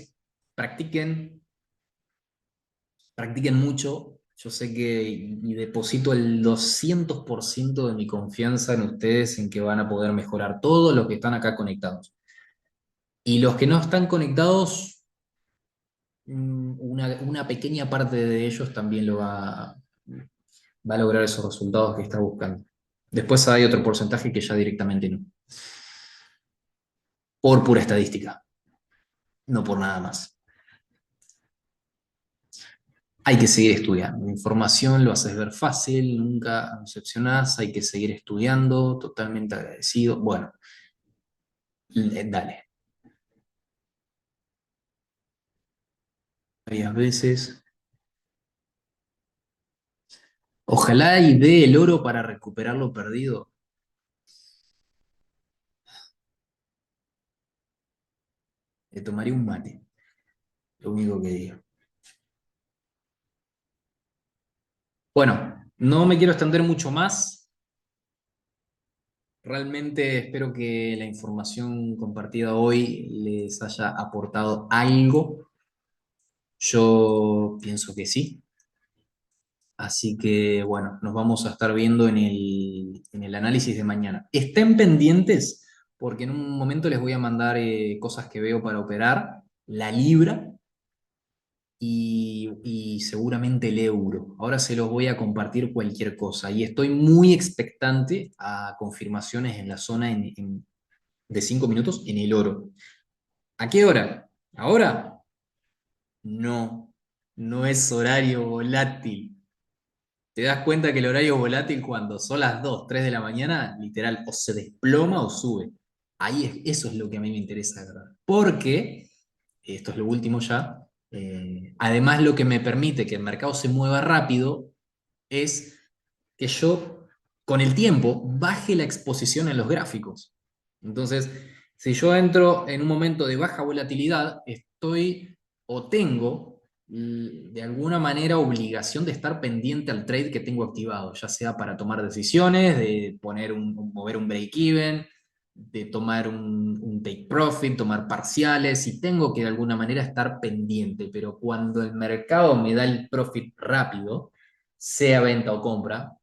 Practiquen, practiquen mucho. Yo sé que y deposito el 200% de mi confianza en ustedes, en que van a poder mejorar todos los que están acá conectados. Y los que no están conectados, una pequeña parte de ellos también va a lograr esos resultados que está buscando. Después hay otro porcentaje que ya directamente no. Por pura estadística, no por nada más. Hay que seguir estudiando. La información lo haces ver fácil, nunca decepcionás, hay que seguir estudiando, totalmente agradecido. Bueno, dale. Varias veces. Ojalá y dé el oro para recuperar lo perdido. Le tomaría un mate, lo único que digo. Bueno, no me quiero extender mucho más. Realmente espero que la información compartida hoy les haya aportado algo. Yo pienso que sí. Así que bueno, nos vamos a estar viendo en el análisis de mañana. Estén pendientes porque en un momento les voy a mandar cosas que veo para operar, la libra y seguramente el euro. Ahora se los voy a compartir cualquier cosa y estoy muy expectante a confirmaciones en la zona de 5 minutos en el oro. ¿A qué hora? ¿Ahora? No, no es horario volátil. Te das cuenta que el horario volátil cuando son las 2 3 de la mañana, literal, o se desploma o sube. Eso es lo que a mí me interesa, ¿verdad? Porque, esto es lo último ya, además lo que me permite que el mercado se mueva rápido es que yo, con el tiempo, baje la exposición en los gráficos. Entonces, si yo entro en un momento de baja volatilidad, estoy o tengo de alguna manera obligación de estar pendiente al trade que tengo activado, ya sea para tomar decisiones, de mover un break-even, de tomar un take profit, tomar parciales, y tengo que de alguna manera estar pendiente, pero cuando el mercado me da el profit rápido, sea venta o compra,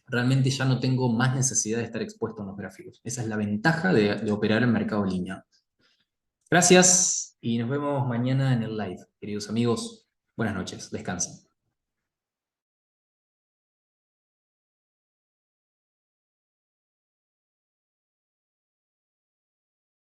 realmente ya no tengo más necesidad de estar expuesto en los gráficos. Esa es la ventaja de operar en mercado lineal. Gracias y nos vemos mañana en el live, queridos amigos. Buenas noches, descansen.